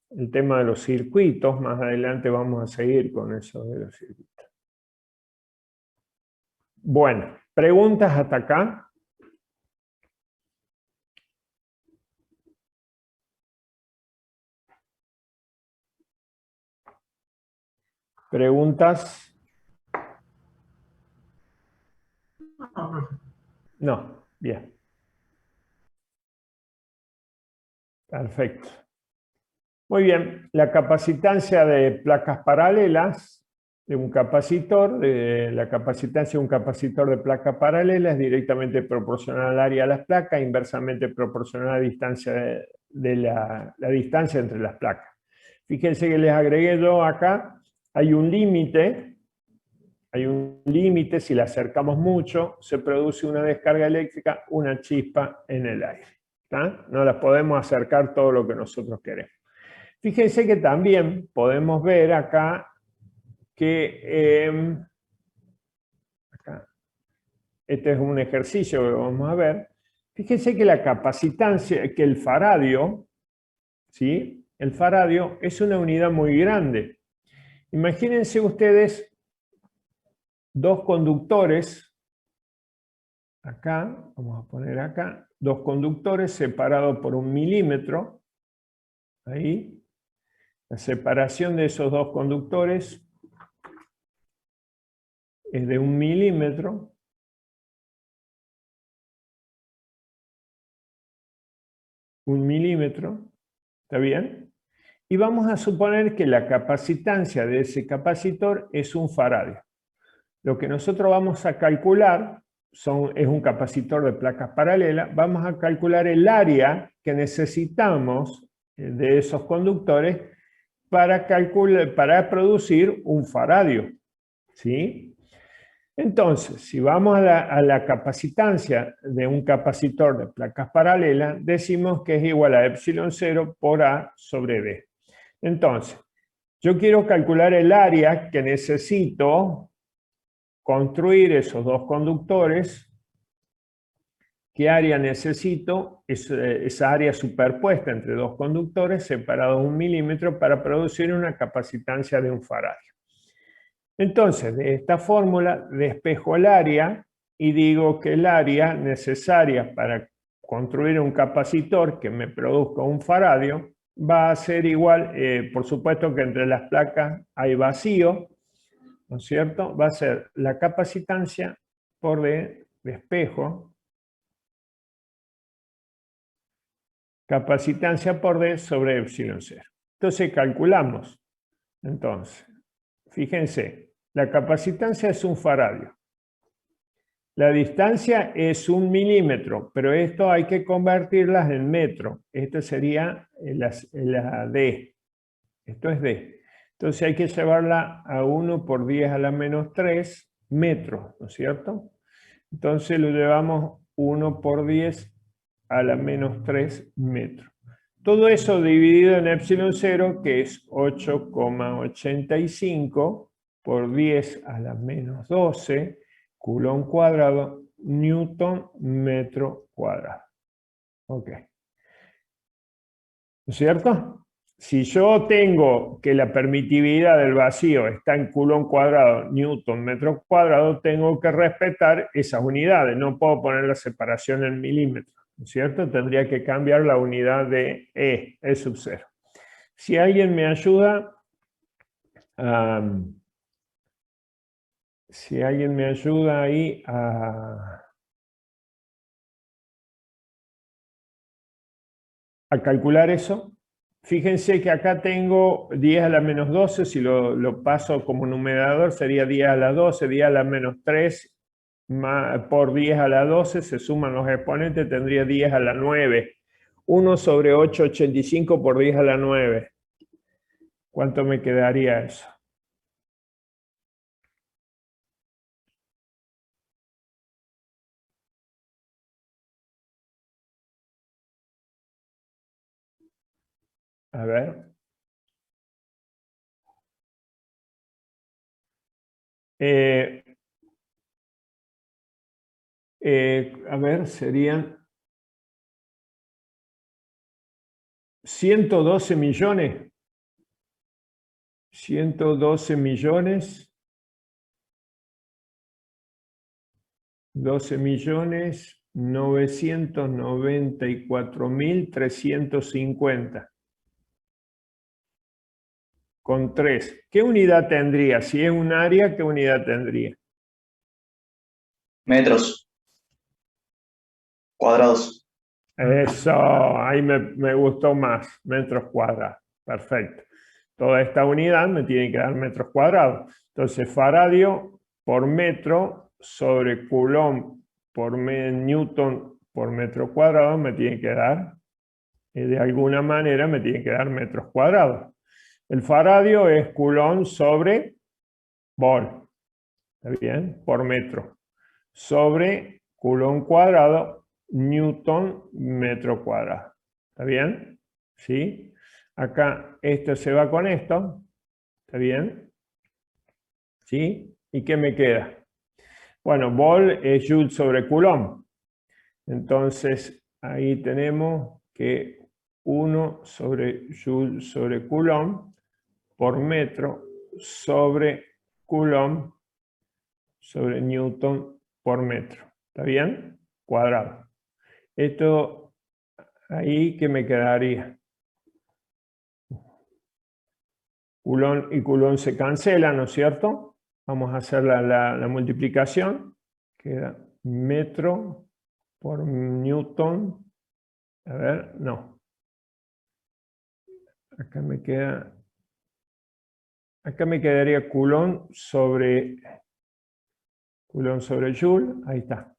el tema de los circuitos. Más adelante vamos a seguir con eso de los circuitos. Bueno, ¿preguntas hasta acá? ¿Preguntas? No, profe. No, bien. Perfecto. Muy bien, la capacitancia de placas paralelas de un capacitor, la capacitancia de un capacitor de placa paralela es directamente proporcional al área de las placas, inversamente proporcional a la distancia de la distancia entre las placas. Fíjense que les agregué yo acá, hay un límite, si la acercamos mucho, se produce una descarga eléctrica, una chispa en el aire. ¿Está? No las podemos acercar todo lo que nosotros queremos. Fíjense que también podemos ver acá que acá, este es un ejercicio que vamos a ver. Fíjense que la capacitancia, que el faradio, ¿sí? El faradio es una unidad muy grande. Imagínense ustedes 2 conductores, acá, vamos a poner acá, 2 conductores separados por 1 milímetro, ahí. La separación de esos 2 conductores es de 1 milímetro. Un milímetro, ¿está bien? Y vamos a suponer que la capacitancia de ese capacitor es un faradio. Lo que nosotros vamos a calcular es un capacitor de placas paralelas. Vamos a calcular el área que necesitamos de esos conductores para producir un faradio, ¿sí? Entonces, si vamos a la capacitancia de un capacitor de placas paralelas, decimos que es igual a epsilon 0 por A sobre B. Entonces, yo quiero calcular el área que necesito construir esos 2 conductores. ¿Qué área necesito? Esa área superpuesta entre 2 conductores separados 1 milímetro para producir una capacitancia de un faradio. Entonces, de esta fórmula despejo el área y digo que el área necesaria para construir un capacitor que me produzca un faradio va a ser igual, por supuesto que entre las placas hay vacío, ¿no es cierto? Va a ser la capacitancia por despejo, capacitancia por D sobre epsilon 0. Entonces calculamos. Entonces, fíjense, la capacitancia es un faradio. La distancia es 1 milímetro, pero esto hay que convertirlas en metro. Esto sería la D. Esto es D. Entonces hay que llevarla a 1 por 10 a la menos 3 metros, ¿no es cierto? Entonces lo llevamos 1 por 10 a la menos 3 metros. Todo eso dividido en epsilon 0, que es 8,85 por 10 a la menos 12, Coulomb cuadrado, Newton metro cuadrado. Ok. ¿No es cierto? Si yo tengo que la permitividad del vacío está en Coulomb cuadrado, Newton metro cuadrado, tengo que respetar esas unidades. No puedo poner la separación en milímetros, ¿no es cierto? Tendría que cambiar la unidad de E sub 0. Si alguien me ayuda, ahí a calcular eso. Fíjense que acá tengo 10 a la menos 12, si lo paso como numerador sería 10 a la 12, 10 a la menos 3 por 10 a la 12, se suman los exponentes, tendría 10 a la 9. 1 sobre 8,85 por 10 a la 9. ¿Cuánto me quedaría eso? A ver. A ver, serían 112 millones. 112 millones. 12.994.350. Con 3. ¿Qué unidad tendría? Si es un área, ¿qué unidad tendría? Metros cuadrados. Eso, ahí me gustó más. Metros cuadrados. Perfecto. Toda esta unidad me tiene que dar metros cuadrados. Entonces, faradio por metro sobre Coulomb por Newton por metro cuadrado me tiene que dar, de alguna manera me tiene que dar metros cuadrados. El faradio es Coulomb sobre Volt, ¿está bien? Por metro. Sobre Coulomb cuadrado, Newton metro cuadrado. ¿Está bien? ¿Sí? Acá esto se va con esto. ¿Está bien? ¿Sí? ¿Y qué me queda? Bueno, Volt es Joule sobre Coulomb. Entonces, ahí tenemos que 1 sobre Joule sobre Coulomb por metro sobre Coulomb sobre Newton por metro. ¿Está bien? Cuadrado. Esto, ahí, ¿qué me quedaría? Coulomb y Coulomb se cancelan, ¿no es cierto? Vamos a hacer la multiplicación. Queda metro por Newton. A ver, no. Acá me quedaría Coulomb sobre Joule. Ahí está.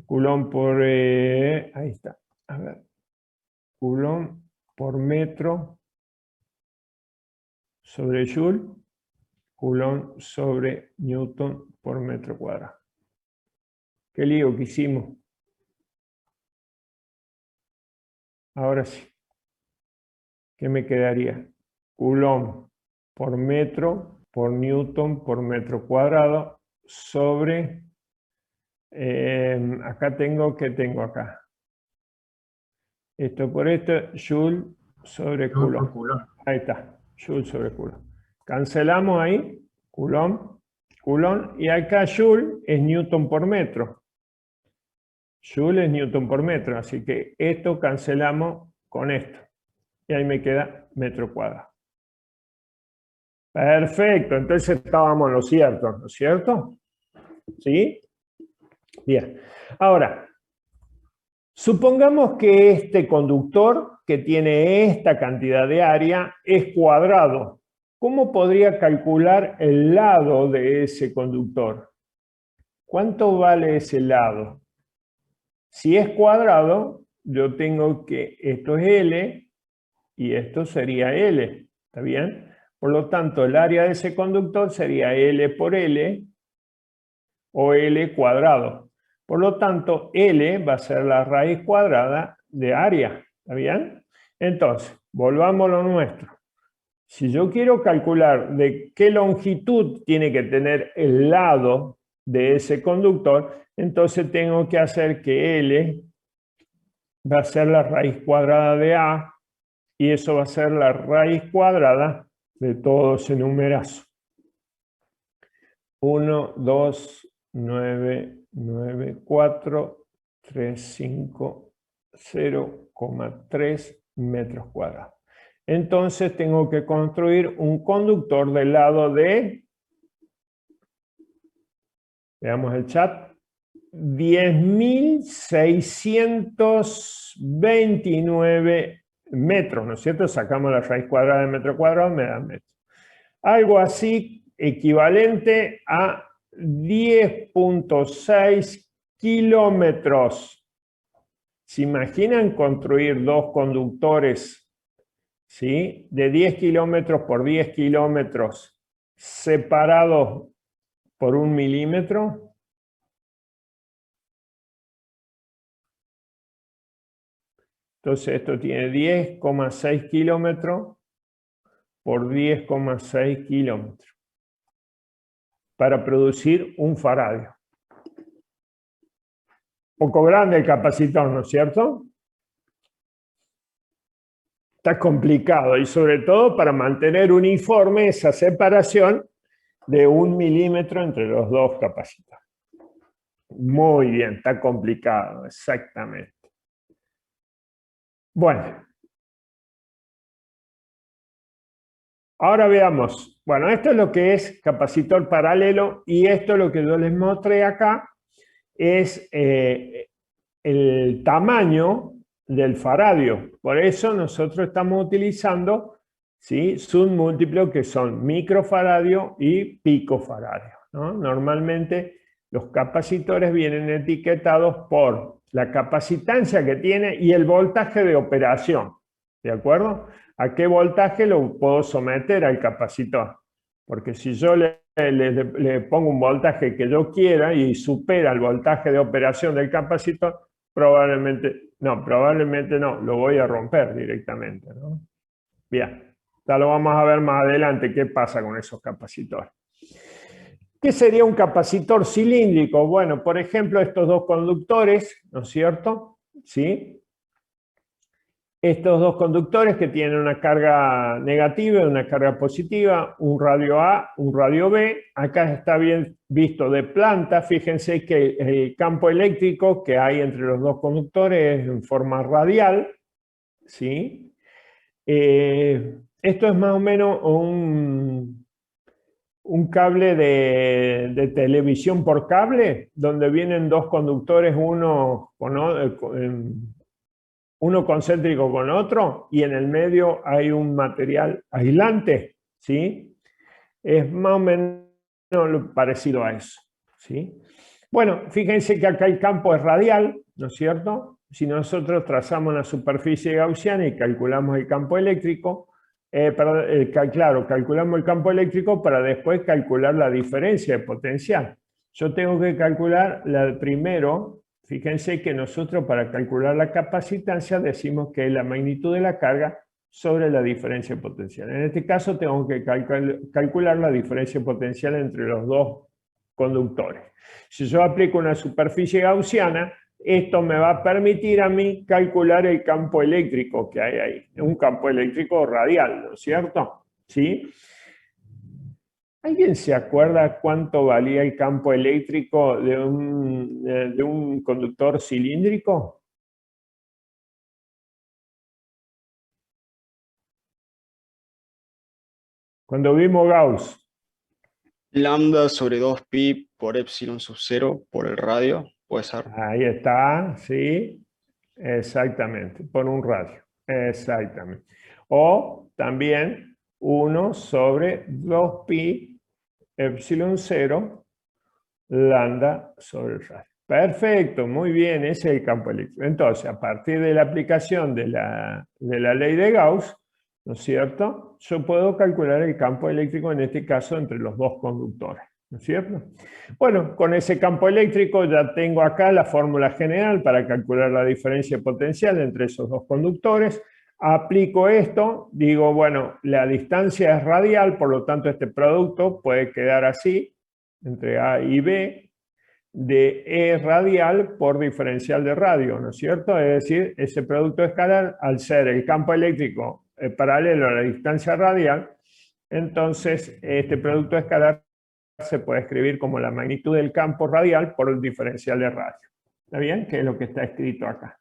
Coulomb por... ahí está. A ver. Coulomb por metro sobre Joule. Coulomb sobre Newton por metro cuadrado. Qué lío que hicimos. Ahora sí. ¿Qué me quedaría? Coulomb por metro por Newton por metro cuadrado sobre... acá tengo, ¿qué tengo acá? Esto por esto, Joule sobre Coulomb. Ahí está, Joule sobre Coulomb. Cancelamos ahí, Coulomb, y acá Joule es Newton por metro. Joule es Newton por metro, así que esto cancelamos con esto. Y ahí me queda metro cuadrado. Perfecto, entonces estábamos en lo cierto, ¿no es cierto? ¿Sí? Bien. Ahora, supongamos que este conductor, que tiene esta cantidad de área, es cuadrado. ¿Cómo podría calcular el lado de ese conductor? ¿Cuánto vale ese lado? Si es cuadrado, yo tengo que esto es L y esto sería L. ¿Está bien? Por lo tanto, el área de ese conductor sería L por L, o L cuadrado. Por lo tanto, L va a ser la raíz cuadrada de área. ¿Está bien? Entonces, volvamos a lo nuestro. Si yo quiero calcular de qué longitud tiene que tener el lado de ese conductor, entonces tengo que hacer que L va a ser la raíz cuadrada de A, y eso va a ser la raíz cuadrada de todo ese numerazo. 1, 2, 9, 9, 4, 3, 5, 0,3 metros cuadrados. Entonces tengo que construir un conductor del lado de, veamos el chat, 10.629 metros, ¿no es cierto? Sacamos la raíz cuadrada de metro cuadrado, me da metro. Algo así equivalente a 10.6 kilómetros. ¿Se imaginan construir dos conductores, ¿sí?, de 10 kilómetros por 10 kilómetros separados por 1 milímetro? Entonces esto tiene 10,6 kilómetros por 10,6 kilómetros para producir un faradio. Poco grande el capacitor, ¿no es cierto? Está complicado, y sobre todo para mantener uniforme esa separación de 1 milímetro entre los dos capacitores. Muy bien, está complicado, exactamente. Bueno. Ahora veamos. Bueno, esto es lo que es capacitor paralelo, y esto es lo que yo les mostré acá, es el tamaño del faradio. Por eso nosotros estamos utilizando, ¿sí?, submúltiplos que son microfaradio y picofaradio, ¿no? Normalmente los capacitores vienen etiquetados por la capacitancia que tiene y el voltaje de operación, ¿de acuerdo? ¿A qué voltaje lo puedo someter al capacitor? Porque si yo le pongo un voltaje que yo quiera y supera el voltaje de operación del capacitor, probablemente no, lo voy a romper directamente, ¿no? Bien, ya lo vamos a ver más adelante qué pasa con esos capacitores. ¿Qué sería un capacitor cilíndrico? Bueno, por ejemplo, estos dos conductores, ¿no es cierto? ¿Sí? Estos dos conductores que tienen una carga negativa y una carga positiva, un radio A, un radio B. Acá está bien visto de planta. Fíjense que el campo eléctrico que hay entre los dos conductores es en forma radial, ¿sí? Esto es más o menos un cable de televisión por cable, donde vienen dos conductores, uno concéntrico con otro, y en el medio hay un material aislante, ¿sí? Es más o menos parecido a eso, ¿sí? Bueno, fíjense que acá el campo es radial, ¿no es cierto? Si nosotros trazamos una superficie gaussiana y calculamos el campo eléctrico, calculamos el campo eléctrico para después calcular la diferencia de potencial. Yo tengo que calcular primero. Fíjense que nosotros para calcular la capacitancia decimos que es la magnitud de la carga sobre la diferencia potencial. En este caso tengo que calcular la diferencia potencial entre los dos conductores. Si yo aplico una superficie gaussiana, esto me va a permitir a mí calcular el campo eléctrico que hay ahí. Es un campo eléctrico radial, ¿no es cierto? ¿Sí? ¿Alguien se acuerda cuánto valía el campo eléctrico de un conductor cilíndrico? Cuando vimos Gauss. Lambda sobre 2pi por epsilon sub 0 por el radio, puede ser. Ahí está, sí, exactamente, por un radio, exactamente. O también 1 sobre 2pi epsilon 0 lambda sobre el radio. Perfecto, muy bien, ese es el campo eléctrico. Entonces, a partir de la aplicación de la ley de Gauss, ¿no es cierto?, yo puedo calcular el campo eléctrico, en este caso, entre los dos conductores. ¿no es cierto? Bueno, con ese campo eléctrico ya tengo acá la fórmula general para calcular la diferencia potencial entre esos dos conductores. Aplico esto, digo, bueno, la distancia es radial, por lo tanto este producto puede quedar así, entre A y B, de E radial por diferencial de radio, ¿no es cierto? Es decir, ese producto escalar, al ser el campo eléctrico paralelo a la distancia radial, entonces este producto escalar se puede escribir como la magnitud del campo radial por el diferencial de radio. ¿Está bien? Que es lo que está escrito acá.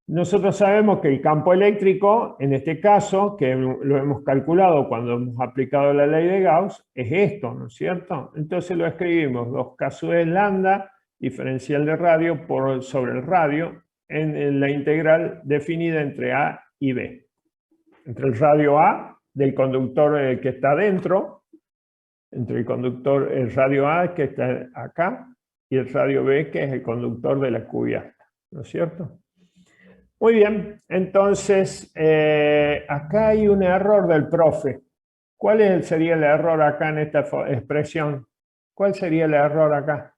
Nosotros sabemos que el campo eléctrico, en este caso, que lo hemos calculado cuando hemos aplicado la ley de Gauss, es esto, ¿no es cierto? Entonces lo escribimos 2K sub E lambda, diferencial de radio sobre el radio, en la integral definida entre A y B. Entre el radio A del conductor que está dentro, entre el radio A que está acá, y el radio B que es el conductor de la cubierta, ¿no es cierto? Muy bien, entonces acá hay un error del profe. ¿Cuál sería el error acá en esta expresión? ¿Cuál sería el error acá?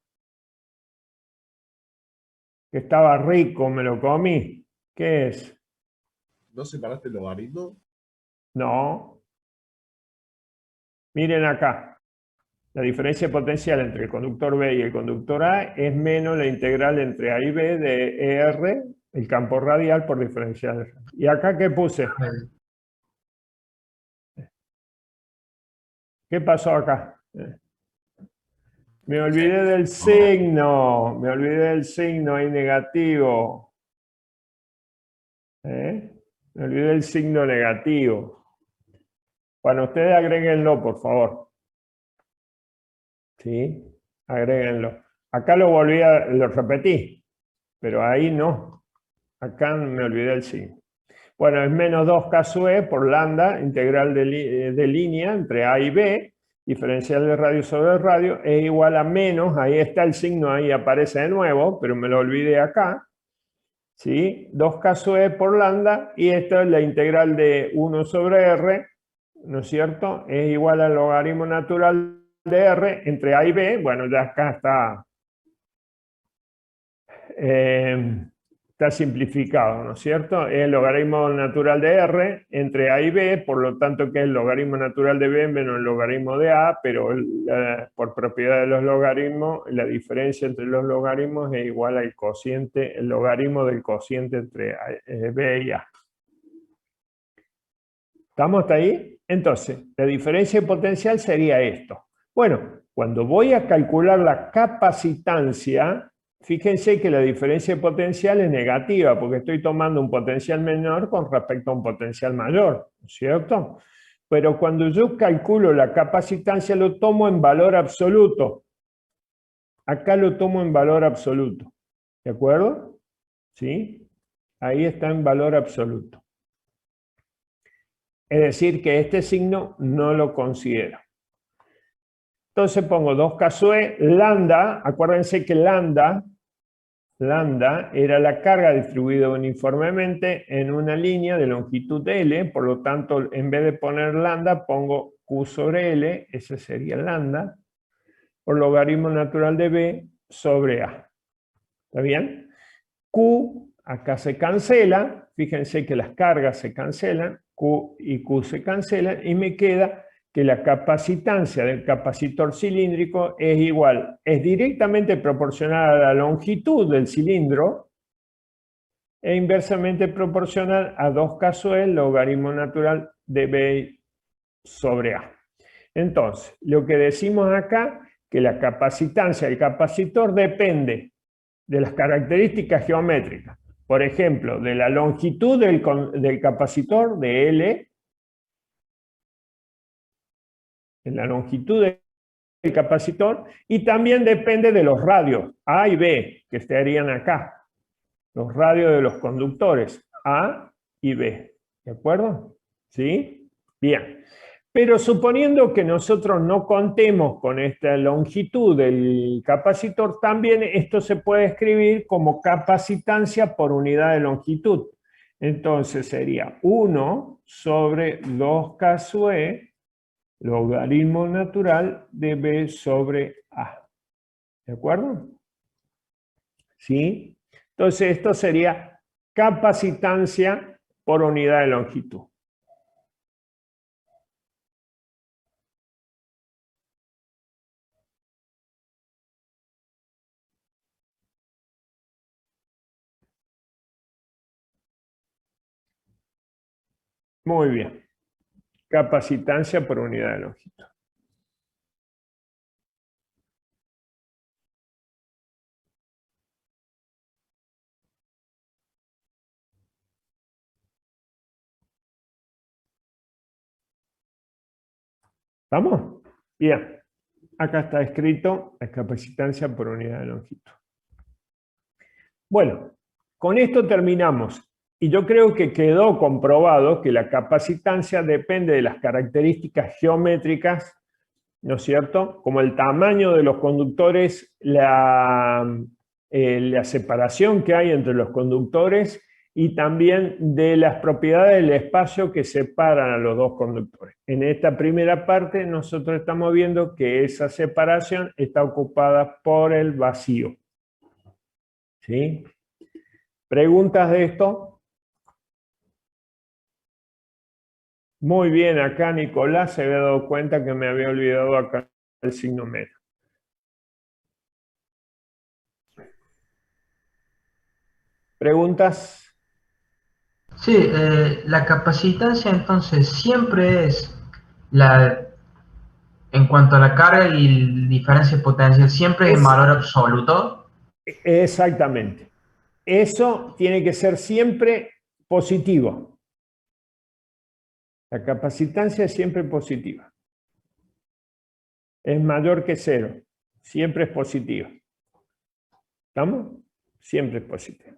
Que estaba rico, me lo comí. ¿Qué es? ¿No separaste el logaritmo? No. Miren acá. La diferencia potencial entre el conductor B y el conductor A es menos la integral entre A y B de ER, el campo radial por diferencial. ¿Y acá qué puse? ¿Qué pasó acá? Me olvidé del signo. Me olvidé del signo ahí negativo. Me olvidé del signo negativo. Bueno, ustedes agréguenlo, por favor. ¿Sí? Agréguenlo. Acá lo repetí, pero ahí no. Acá me olvidé el signo. Bueno, es menos 2K sub E por lambda, integral de línea entre A y B, diferencial de radio sobre radio, es igual a menos, ahí está el signo, ahí aparece de nuevo, pero me lo olvidé acá. ¿Sí? 2K sub E por lambda, y esto es la integral de 1 sobre R, ¿no es cierto? Es igual al logaritmo natural de R entre A y B. Bueno, ya acá está, está simplificado, ¿no es cierto? Es el logaritmo natural de R entre A y B, por lo tanto que es el logaritmo natural de B menos el logaritmo de A, pero por propiedad de los logaritmos, la diferencia entre los logaritmos es igual al cociente, el logaritmo del cociente entre B y A. ¿Estamos hasta ahí? Entonces, la diferencia potencial sería esto. Bueno, cuando voy a calcular la capacitancia, fíjense que la diferencia potencial es negativa, porque estoy tomando un potencial menor con respecto a un potencial mayor, ¿no es cierto? Pero cuando yo calculo la capacitancia, lo tomo en valor absoluto. Acá lo tomo en valor absoluto. ¿De acuerdo? ¿Sí? Ahí está en valor absoluto. Es decir, que este signo no lo considero. Entonces pongo 2K sub E, lambda, acuérdense que lambda era la carga distribuida uniformemente en una línea de longitud L, por lo tanto, en vez de poner lambda, pongo Q sobre L, ese sería lambda, por logaritmo natural de B sobre A. ¿Está bien? Q, acá se cancela, fíjense que las cargas se cancelan, Q y Q se cancelan, y me queda que la capacitancia del capacitor cilíndrico es igual, es directamente proporcional a la longitud del cilindro e inversamente proporcional a 2K sub E, logaritmo natural de B sobre A. Entonces, lo que decimos acá, que la capacitancia del capacitor depende de las características geométricas. Por ejemplo, de la longitud del capacitor, de L, en la longitud del capacitor, y también depende de los radios A y B, que estarían acá, los radios de los conductores A y B. ¿De acuerdo? ¿Sí? Bien. Pero suponiendo que nosotros no contemos con esta longitud del capacitor, también esto se puede escribir como capacitancia por unidad de longitud. Entonces sería 1 sobre 2K sub E, logaritmo natural de B sobre A. ¿De acuerdo? ¿Sí? Entonces esto sería capacitancia por unidad de longitud. Muy bien. Capacitancia por unidad de longitud. ¿Vamos? Bien. Acá está escrito la capacitancia por unidad de longitud. Bueno, con esto terminamos. Y yo creo que quedó comprobado que la capacitancia depende de las características geométricas, ¿no es cierto? Como el tamaño de los conductores, la separación que hay entre los conductores y también de las propiedades del espacio que separan a los dos conductores. En esta primera parte nosotros estamos viendo que esa separación está ocupada por el vacío. ¿Sí? ¿Preguntas de esto? Muy bien, acá Nicolás se había dado cuenta que me había olvidado acá el signo menos. ¿Preguntas? Sí, la capacitancia entonces siempre es en cuanto a la carga y diferencia potencial, siempre es en valor absoluto. Exactamente. Eso tiene que ser siempre positivo. La capacitancia es siempre positiva. Es mayor que 0. Siempre es positiva. ¿Estamos? Siempre es positiva.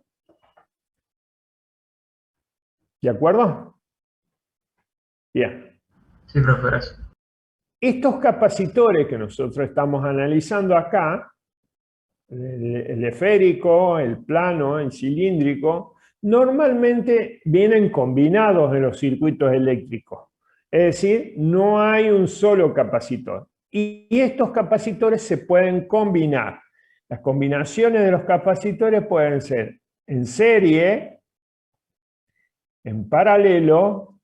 ¿De acuerdo? Bien. Sí, profesor. Estos capacitores que nosotros estamos analizando acá, el esférico, el plano, el cilíndrico, normalmente vienen combinados en los circuitos eléctricos. Es decir, no hay un solo capacitor. Y estos capacitores se pueden combinar. Las combinaciones de los capacitores pueden ser en serie, en paralelo,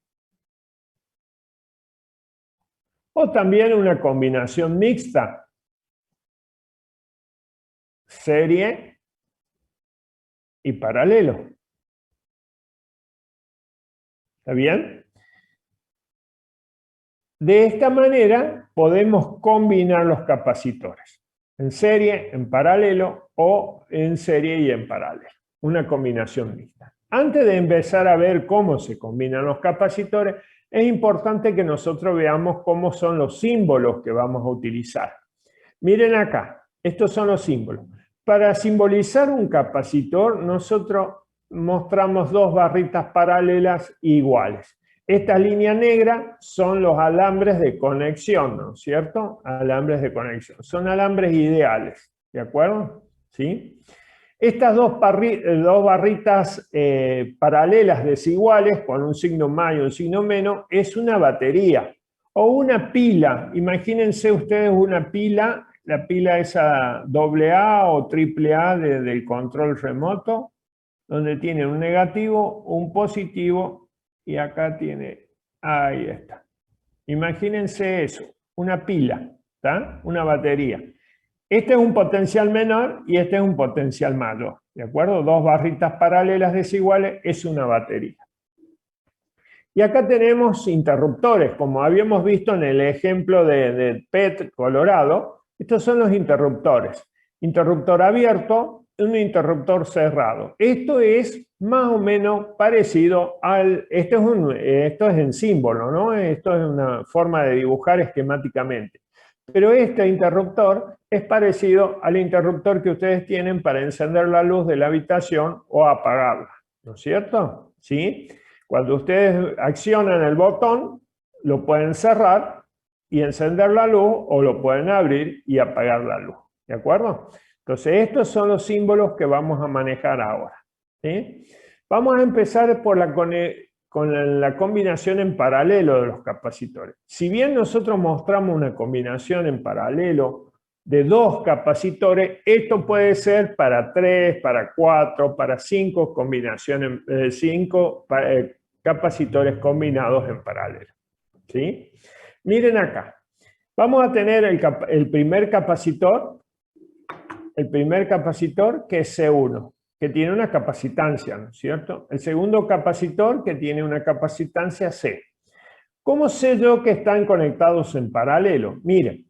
o también una combinación mixta. Serie y paralelo. ¿Está bien? De esta manera podemos combinar los capacitores. En serie, en paralelo o en serie y en paralelo. Una combinación mixta. Antes de empezar a ver cómo se combinan los capacitores, es importante que nosotros veamos cómo son los símbolos que vamos a utilizar. Miren acá, estos son los símbolos. Para simbolizar un capacitor, nosotros mostramos dos barritas paralelas iguales. Esta línea negra son los alambres de conexión, ¿no es cierto? Alambres de conexión. Son alambres ideales, ¿de acuerdo? ¿Sí? Estas dos barritas paralelas desiguales, con un signo más y un signo menos, es una batería o una pila. Imagínense ustedes una pila, la pila esa AA o AAA del control remoto, donde tiene un negativo, un positivo, y acá tiene, ahí está. Imagínense eso, una pila, ¿tá? Una batería. Este es un potencial menor y este es un potencial mayor, ¿de acuerdo? Dos barritas paralelas desiguales es una batería. Y acá tenemos interruptores, como habíamos visto en el ejemplo de PET colorado. Estos son los interruptores. Interruptor abierto, un interruptor cerrado. Esto es más o menos parecido al... Esto es en símbolo, ¿no? Esto es una forma de dibujar esquemáticamente. Pero este interruptor es parecido al interruptor que ustedes tienen para encender la luz de la habitación o apagarla, ¿no es cierto? ¿Sí? Cuando ustedes accionan el botón, lo pueden cerrar y encender la luz, o lo pueden abrir y apagar la luz, ¿de acuerdo? Entonces, estos son los símbolos que vamos a manejar ahora, ¿sí? Vamos a empezar por con la combinación en paralelo de los capacitores. Si bien nosotros mostramos una combinación en paralelo de 2 capacitores, esto puede ser para 3, para 4, para 5 combinaciones, 5 capacitores combinados en paralelo. ¿Sí? Miren acá. Vamos a tener el primer capacitor que es C1, que tiene una capacitancia, ¿no es cierto? El segundo capacitor que tiene una capacitancia C. ¿Cómo sé yo que están conectados en paralelo? Miren,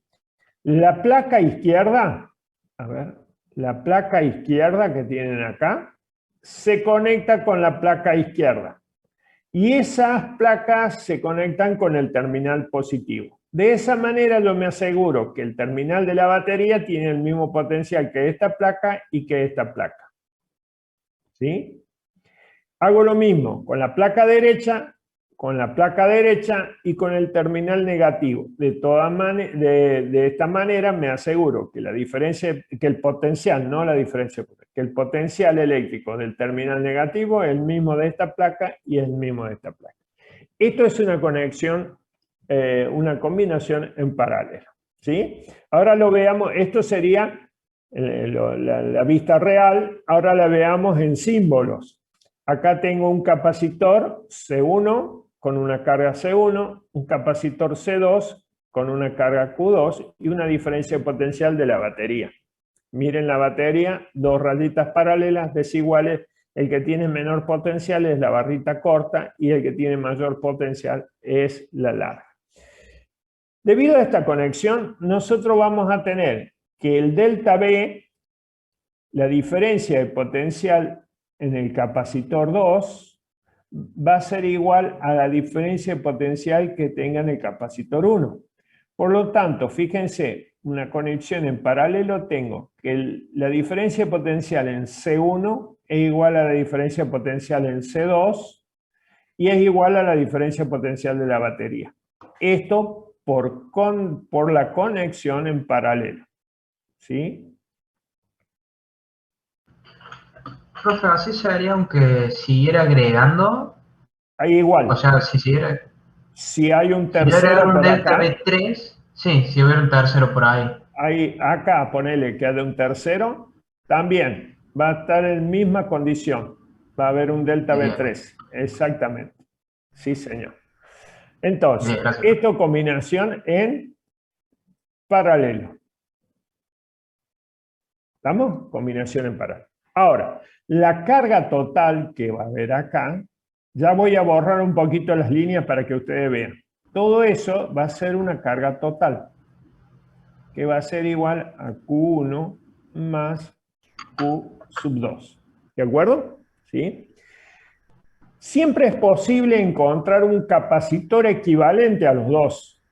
la placa izquierda, a ver, la placa izquierda que tienen acá, se conecta con la placa izquierda. Y esas placas se conectan con el terminal positivo. De esa manera yo me aseguro que el terminal de la batería tiene el mismo potencial que esta placa y que esta placa. ¿Sí? Hago lo mismo con la placa derecha y con el terminal negativo. De esta manera me aseguro que la diferencia, que el potencial, no la diferencia, que el potencial eléctrico del terminal negativo es el mismo de esta placa y es el mismo de esta placa. Esto es una conexión, una combinación en paralelo. ¿Sí? Ahora lo veamos, esto sería la vista real, ahora la veamos en símbolos. Acá tengo un capacitor C1 con una carga C1, un capacitor C2 con una carga Q2 y una diferencia potencial de la batería. Miren la batería, 2 rayitas paralelas desiguales. El que tiene menor potencial es la barrita corta y el que tiene mayor potencial es la larga. Debido a esta conexión, nosotros vamos a tener que el delta B, la diferencia de potencial en el capacitor 2, va a ser igual a la diferencia de potencial que tenga en el capacitor 1. Por lo tanto, fíjense, una conexión en paralelo tengo que la diferencia de potencial en C1 es igual a la diferencia de potencial en C2 y es igual a la diferencia potencial de la batería. Esto por la conexión en paralelo. ¿Sí? Profe, así sería aunque siguiera agregando. Ahí igual. O sea, si siguiera. Si hay un Si yo tercero agrego un por delta acá. B3, sí, si hubiera un tercero por ahí. Acá, ponele que haya un tercero, también va a estar en misma condición. Va a haber un delta B3. Exactamente. Sí, señor. Entonces, esto combinación en paralelo. ¿Estamos? Combinación en paralelo. Ahora, la carga total que va a haber acá, ya voy a borrar un poquito las líneas para que ustedes vean. Todo eso va a ser una carga total, que va a ser igual a Q1 más Q sub 2. ¿De acuerdo? ¿Sí? Siempre es posible encontrar un capacitor equivalente a los dos.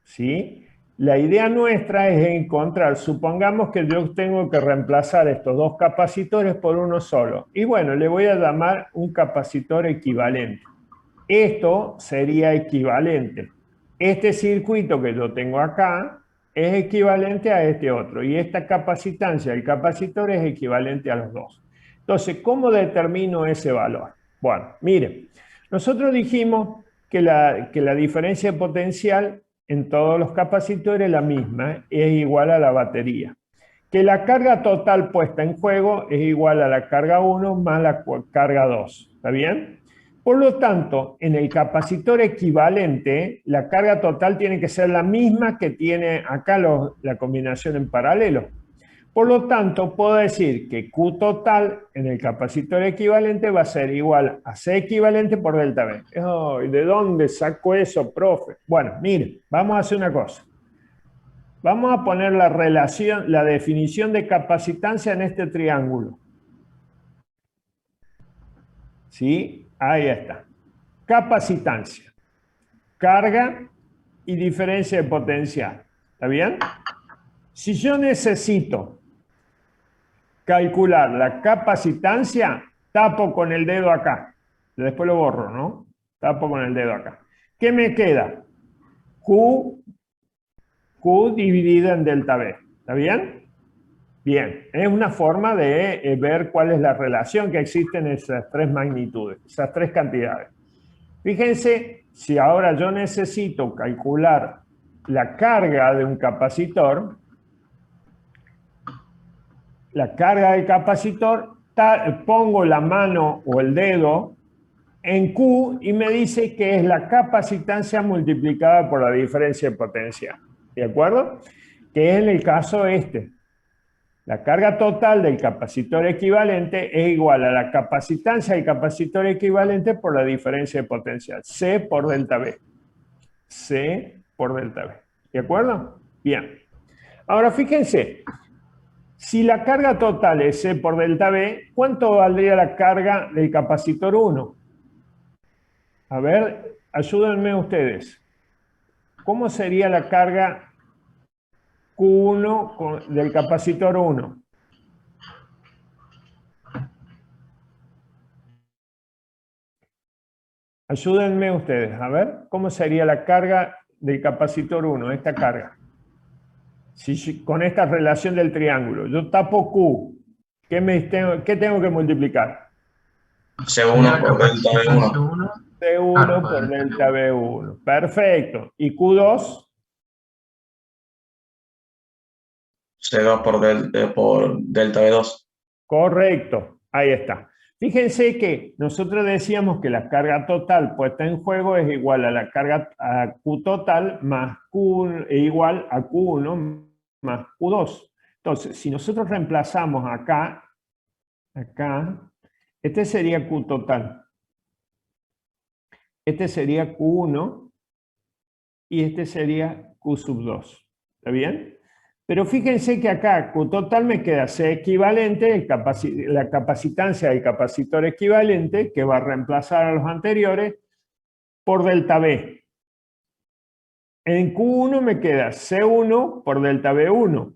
¿Sí? La idea nuestra es encontrar, supongamos que yo tengo que reemplazar estos 2 capacitores por uno solo. Y bueno, le voy a llamar un capacitor equivalente. Esto sería equivalente. Este circuito que yo tengo acá es equivalente a este otro. Y esta capacitancia del capacitor es equivalente a los dos. Entonces, ¿cómo determino ese valor? Bueno, miren, nosotros dijimos que la diferencia de potencial en todos los capacitores es la misma, es igual a la batería. Que la carga total puesta en juego es igual a la carga 1 más la carga 2. ¿Está bien? Por lo tanto, en el capacitor equivalente, la carga total tiene que ser la misma que tiene acá la combinación en paralelo. Por lo tanto, puedo decir que Q total en el capacitor equivalente va a ser igual a C equivalente por delta B. Oh, ¿de dónde saco eso, profe? Bueno, mire, vamos a hacer una cosa. Vamos a poner la relación, la definición de capacitancia en este triángulo. ¿Sí? Ahí está. Capacitancia, carga y diferencia de potencial. ¿Está bien? Si yo necesito calcular la capacitancia, tapo con el dedo acá. Después lo borro, ¿no? Tapo con el dedo acá. ¿Qué me queda? Q dividida en delta B. ¿Está bien? Bien. Es una forma de ver cuál es la relación que existe en esas 3 magnitudes, esas 3 cantidades. Fíjense, si ahora yo necesito calcular la carga de un capacitor, pongo la mano o el dedo en Q y me dice que es la capacitancia multiplicada por la diferencia de potencia. ¿De acuerdo? Que es en el caso este. La carga total del capacitor equivalente es igual a la capacitancia del capacitor equivalente por la diferencia de potencial. C por delta V. C por delta V. ¿De acuerdo? Bien. Ahora fíjense, si la carga total es C por delta V, ¿cuánto valdría la carga del capacitor 1? A ver, ayúdenme ustedes. ¿Cómo sería la carga Q1 del capacitor 1? Ayúdenme ustedes, a ver, ¿cómo sería la carga del capacitor 1, esta carga? Con esta relación del triángulo, yo tapo Q, ¿qué tengo que multiplicar? C1 por delta V1. C1 por delta V1. Perfecto. ¿Y Q2? C2 por delta V2. Correcto. Ahí está. Fíjense que nosotros decíamos que la carga total puesta en juego es igual a la carga a Q total más Q igual a Q1 más Q2. Entonces, si nosotros reemplazamos acá, este sería Q total. Este sería Q1 y este sería Q sub 2. ¿Está bien? Pero fíjense que acá Q total me queda C equivalente, la capacitancia del capacitor equivalente, que va a reemplazar a los anteriores, por delta V. En Q1 me queda C1 por delta V1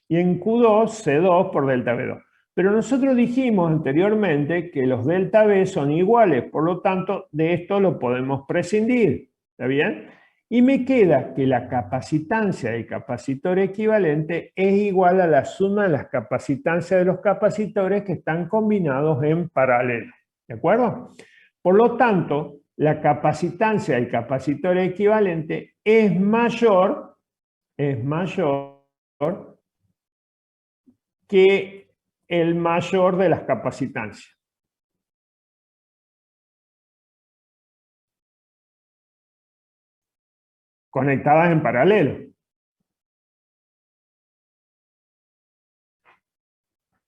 y en Q2 C2 por delta V2. Pero nosotros dijimos anteriormente que los delta V son iguales, por lo tanto de esto lo podemos prescindir. ¿Está bien? Y me queda que la capacitancia del capacitor equivalente es igual a la suma de las capacitancias de los capacitores que están combinados en paralelo. ¿De acuerdo? Por lo tanto, la capacitancia del capacitor equivalente es mayor que el mayor de las capacitancias. Conectadas en paralelo.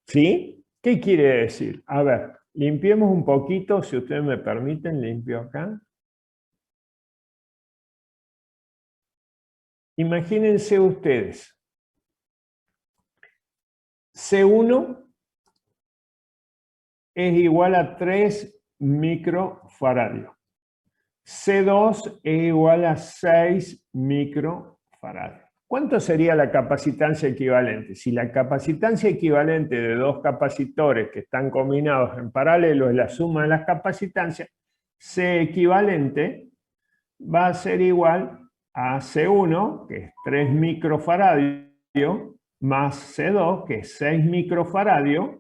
¿Sí? ¿Qué quiere decir? A ver, limpiemos un poquito, si ustedes me permiten, limpio acá. Imagínense ustedes. C1 es igual a 3 microfaradios. C2 es igual a 6 microfaradios. ¿Cuánto sería la capacitancia equivalente? Si la capacitancia equivalente de dos capacitores que están combinados en paralelo es la suma de las capacitancias, C equivalente va a ser igual a C1, que es 3 microfaradios, más C2, que es 6 microfaradios,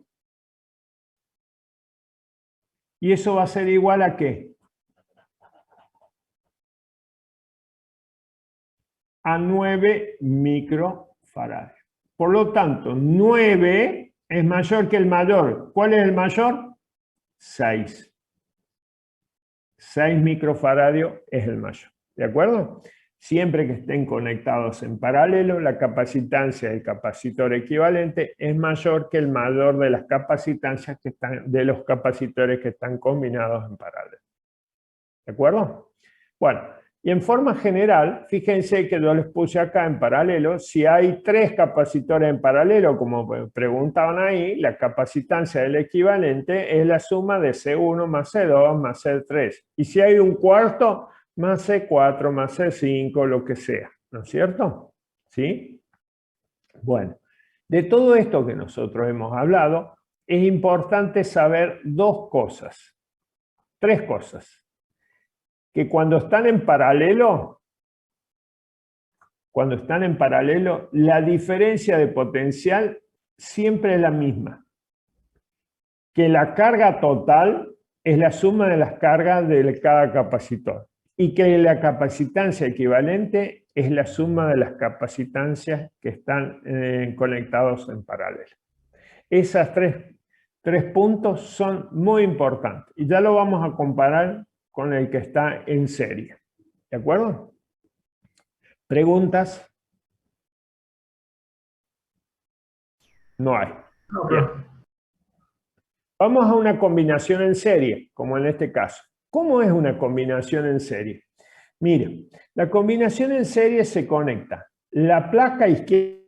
y eso va a ser igual a ¿qué? A 9 microfaradios. Por lo tanto, 9 es mayor que el mayor. ¿Cuál es el mayor? 6. 6 microfaradios es el mayor. ¿De acuerdo? Siempre que estén conectados en paralelo, la capacitancia del capacitor equivalente es mayor que el mayor de las capacitancias de los capacitores que están combinados en paralelo. ¿De acuerdo? Bueno, y en forma general, fíjense que yo les puse acá en paralelo, si hay 3 capacitores en paralelo, como preguntaban ahí, la capacitancia del equivalente es la suma de C1 más C2 más C3. Y si hay un cuarto, más C4 más C5, lo que sea, ¿no es cierto? ¿Sí? Bueno, de todo esto que nosotros hemos hablado, es importante saber 2 cosas, 3 cosas. Que cuando están en paralelo, la diferencia de potencial siempre es la misma. Que la carga total es la suma de las cargas de cada capacitor. Y que la capacitancia equivalente es la suma de las capacitancias que están conectados en paralelo. Esas tres puntos son muy importantes. Y ya lo vamos a comparar con el que está en serie. ¿De acuerdo? ¿Preguntas? No hay. Bien. Vamos a una combinación en serie, como en este caso. ¿Cómo es una combinación en serie? Mire, la combinación en serie se conecta la placa izquierda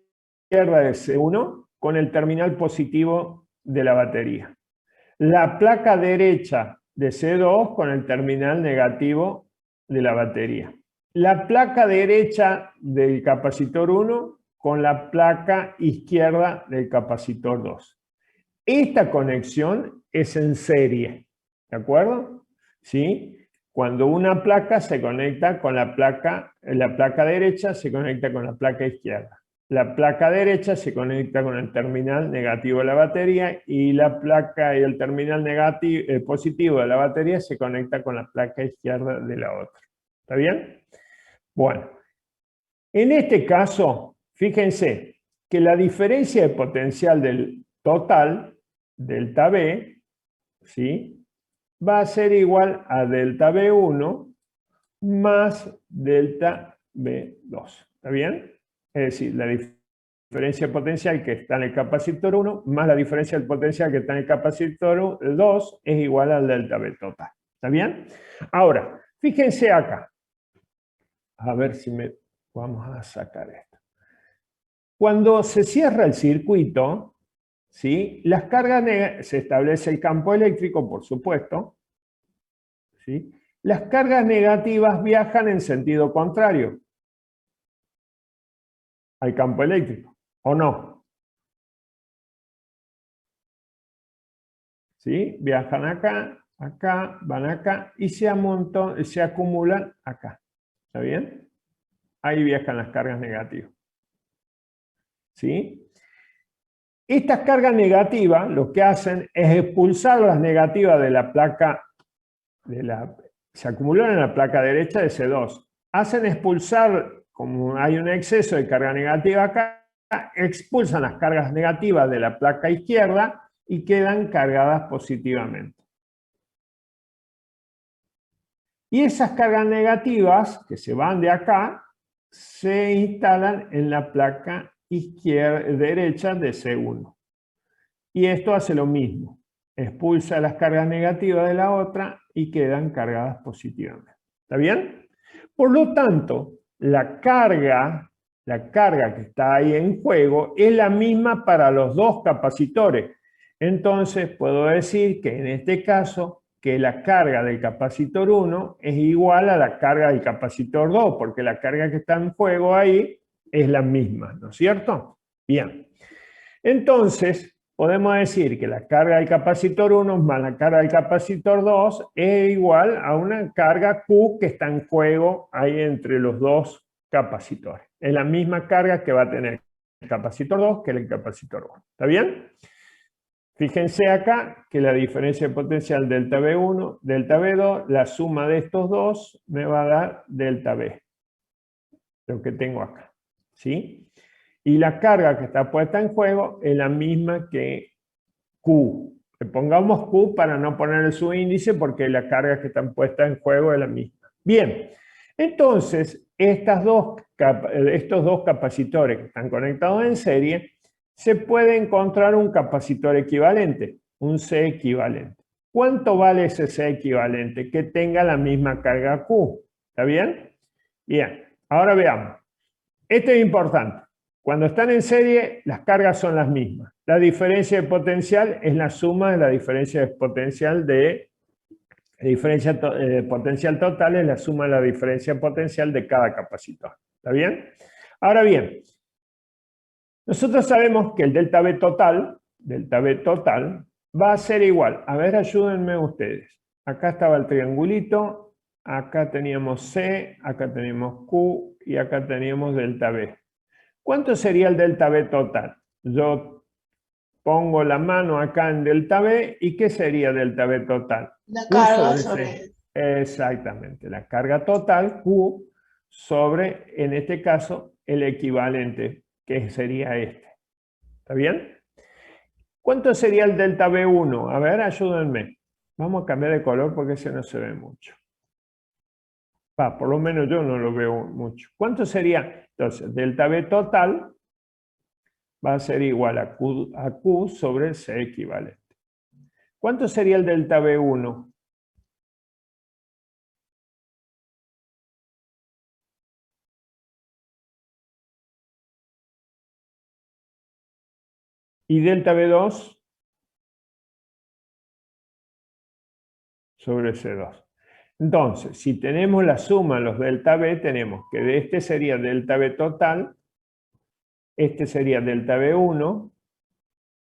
de C1 con el terminal positivo de la batería. La placa derecha de C2 con el terminal negativo de la batería. La placa derecha del capacitor 1 con la placa izquierda del capacitor 2. Esta conexión es en serie, ¿de acuerdo? ¿Sí? Cuando una placa se conecta con la placa derecha se conecta con la placa izquierda. La placa derecha se conecta con el terminal negativo de la batería y la placa y el terminal positivo de la batería se conecta con la placa izquierda de la otra. ¿Está bien? Bueno, en este caso, fíjense que la diferencia de potencial del total, delta B, ¿sí?, va a ser igual a delta B1 más delta B2. ¿Está bien? Es decir, la diferencia de potencial que está en el capacitor 1 más la diferencia de potencial que está en el capacitor 2 es igual al delta B total. ¿Está bien? Ahora, fíjense acá. A ver si vamos a sacar esto. Cuando se cierra el circuito, ¿sí?, las cargas se establece el campo eléctrico, por supuesto. ¿Sí? Las cargas negativas viajan en sentido contrario al campo eléctrico, ¿o no? ¿Sí? Viajan acá, acá, van acá y se acumulan acá. ¿Está bien? Ahí viajan las cargas negativas. ¿Sí? Estas cargas negativas lo que hacen es expulsar las negativas de la placa, se acumulan en la placa derecha de C2. Hacen expulsar, como hay un exceso de carga negativa acá, expulsan las cargas negativas de la placa izquierda y quedan cargadas positivamente. Y esas cargas negativas que se van de acá se instalan en la placa derecha de C1. Y esto hace lo mismo. Expulsa las cargas negativas de la otra y quedan cargadas positivamente. ¿Está bien? Por lo tanto, la carga que está ahí en juego es la misma para los dos capacitores. Entonces, puedo decir que en este caso, que la carga del capacitor 1 es igual a la carga del capacitor 2, porque la carga que está en juego ahí es la misma, ¿no es cierto? Bien. Entonces, podemos decir que la carga del capacitor 1 más la carga del capacitor 2 es igual a una carga Q que está en juego ahí entre los dos capacitores. Es la misma carga que va a tener el capacitor 2 que el capacitor 1. ¿Está bien? Fíjense acá que la diferencia de potencial delta B1, delta B2, la suma de estos dos me va a dar delta B. Lo que tengo acá. ¿Sí? Y la carga que está puesta en juego es la misma que Q. Le pongamos Q para no poner el subíndice porque la carga que están puestas en juego es la misma. Bien, entonces estos dos capacitores que están conectados en serie, se puede encontrar un capacitor equivalente, un C equivalente. ¿Cuánto vale ese C equivalente? Que tenga la misma carga Q. ¿Está bien? Bien, ahora veamos. Esto es importante. Cuando están en serie, las cargas son las mismas. La diferencia de potencial es la suma de la diferencia de potencial potencial total es la suma de la diferencia potencial de cada capacitor. ¿Está bien? Ahora bien, nosotros sabemos que el delta B total va a ser igual. A ver, ayúdenme ustedes. Acá estaba el triangulito, acá teníamos C, acá teníamos Q y acá teníamos delta B. ¿Cuánto sería el delta B total? Yo pongo la mano acá en delta B, ¿y qué sería delta B total? La Q carga sobre sobre... C. Exactamente, la carga total Q sobre, en este caso, el equivalente, que sería este. ¿Está bien? ¿Cuánto sería el delta B1? A ver, ayúdenme. Vamos a cambiar de color porque ese no se ve mucho. Por lo menos yo no lo veo mucho. ¿Cuánto sería? Entonces, delta B total va a ser igual a Q sobre C equivalente. ¿Cuánto sería el delta B1? ¿Y delta B2? Sobre C2. Entonces, si tenemos la suma de los delta B, tenemos que de este sería delta B total, este sería delta B1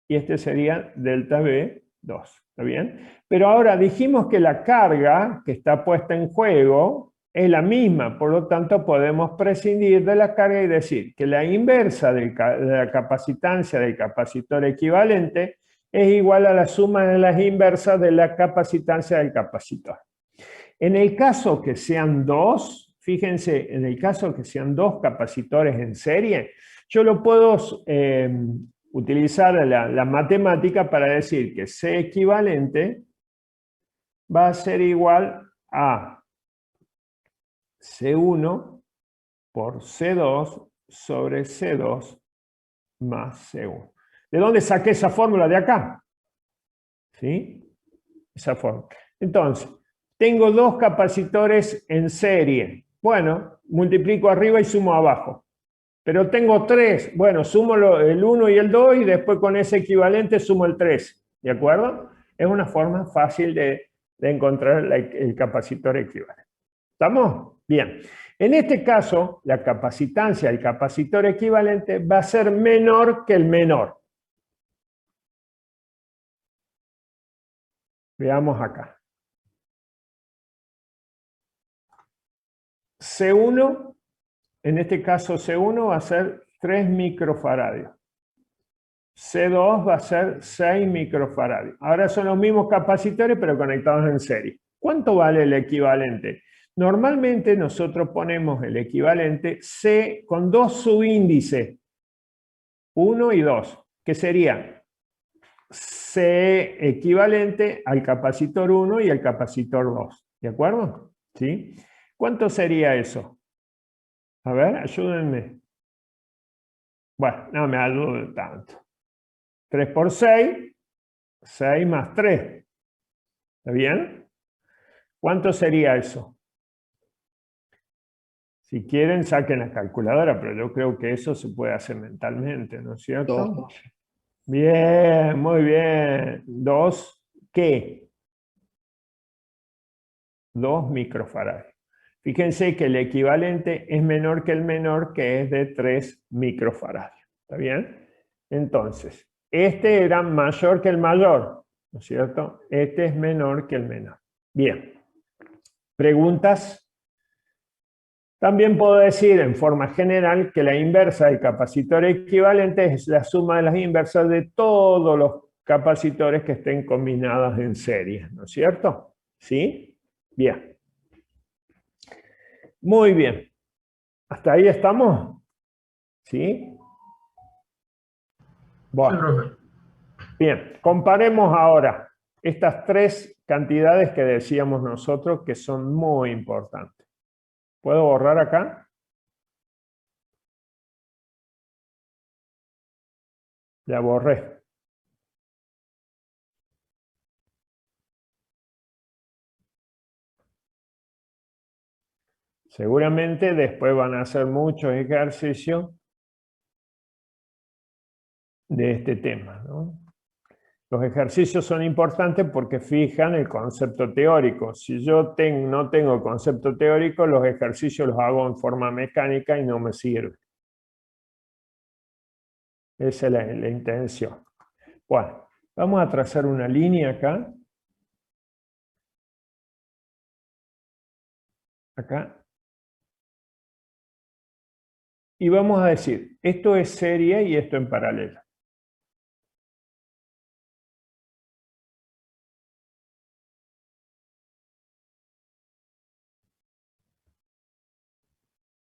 y este sería delta B2. ¿Está bien? Pero ahora dijimos que la carga que está puesta en juego es la misma, por lo tanto podemos prescindir de la carga y decir que la inversa de la capacitancia del capacitor equivalente es igual a la suma de las inversas de la capacitancia del capacitor. En el caso que sean dos, fíjense, en el caso que sean dos capacitores en serie, yo lo puedo utilizar la matemática para decir que C equivalente va a ser igual a C1 por C2 sobre C2 más C1. ¿De dónde saqué esa fórmula? De acá. ¿Sí? Esa fórmula. Entonces, tengo dos capacitores en serie. Bueno, multiplico arriba y sumo abajo. Pero tengo tres. Bueno, sumo el 1 y el 2 y después con ese equivalente sumo el 3. ¿De acuerdo? Es una forma fácil de encontrar el capacitor equivalente. ¿Estamos? Bien. En este caso, la capacitancia del capacitor equivalente va a ser menor que el menor. Veamos acá. C1, en este caso C1 va a ser 3 microfaradios. C2 va a ser 6 microfaradios. Ahora son los mismos capacitores pero conectados en serie. ¿Cuánto vale el equivalente? Normalmente nosotros ponemos el equivalente C con dos subíndices, 1 y 2, que serían C equivalente al capacitor 1 y al capacitor 2. ¿De acuerdo? ¿Sí? ¿Cuánto sería eso? A ver, ayúdenme. Bueno, no me ayuden tanto. 3 por 6, 6 más 3. ¿Está bien? ¿Cuánto sería eso? Si quieren, saquen la calculadora, pero yo creo que eso se puede hacer mentalmente, ¿no es cierto? 2. Bien, muy bien. 2, ¿qué? 2 microfaradios. Fíjense que el equivalente es menor que el menor, que es de 3 microfaradios. ¿Está bien? Entonces, este era mayor que el mayor, ¿no es cierto? Este es menor que el menor. Bien. ¿Preguntas? También puedo decir en forma general que la inversa del capacitor equivalente es la suma de las inversas de todos los capacitores que estén combinados en serie, ¿no es cierto? ¿Sí? Bien. Muy bien. ¿Hasta ahí estamos? ¿Sí? Bueno. Bien, comparemos ahora estas tres cantidades que decíamos nosotros que son muy importantes. ¿Puedo borrar acá? Ya borré. Seguramente después van a hacer muchos ejercicios de este tema, ¿no? Los ejercicios son importantes porque fijan el concepto teórico. Si yo no tengo concepto teórico, los ejercicios los hago en forma mecánica y no me sirve. Esa es la intención. Bueno, vamos a trazar una línea acá. Acá. Y vamos a decir, esto es serie y esto en paralelo.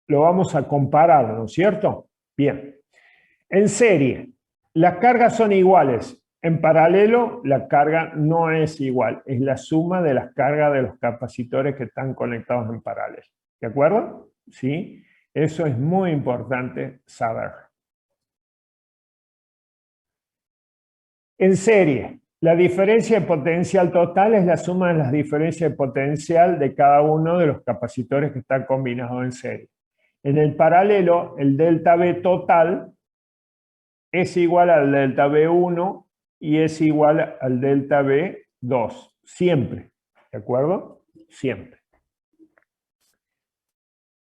lo vamos a comparar, ¿no es cierto? Bien. En serie, las cargas son iguales. En paralelo, la carga no es igual. Es la suma de las cargas de los capacitores que están conectados en paralelo. ¿De acuerdo? ¿Sí? Eso es muy importante saber. En serie, la diferencia de potencial total es la suma de las diferencias de potencial de cada uno de los capacitores que están combinados en serie. En el paralelo, el delta V total es igual al delta V1 y es igual al delta V2. Siempre. ¿De acuerdo? Siempre.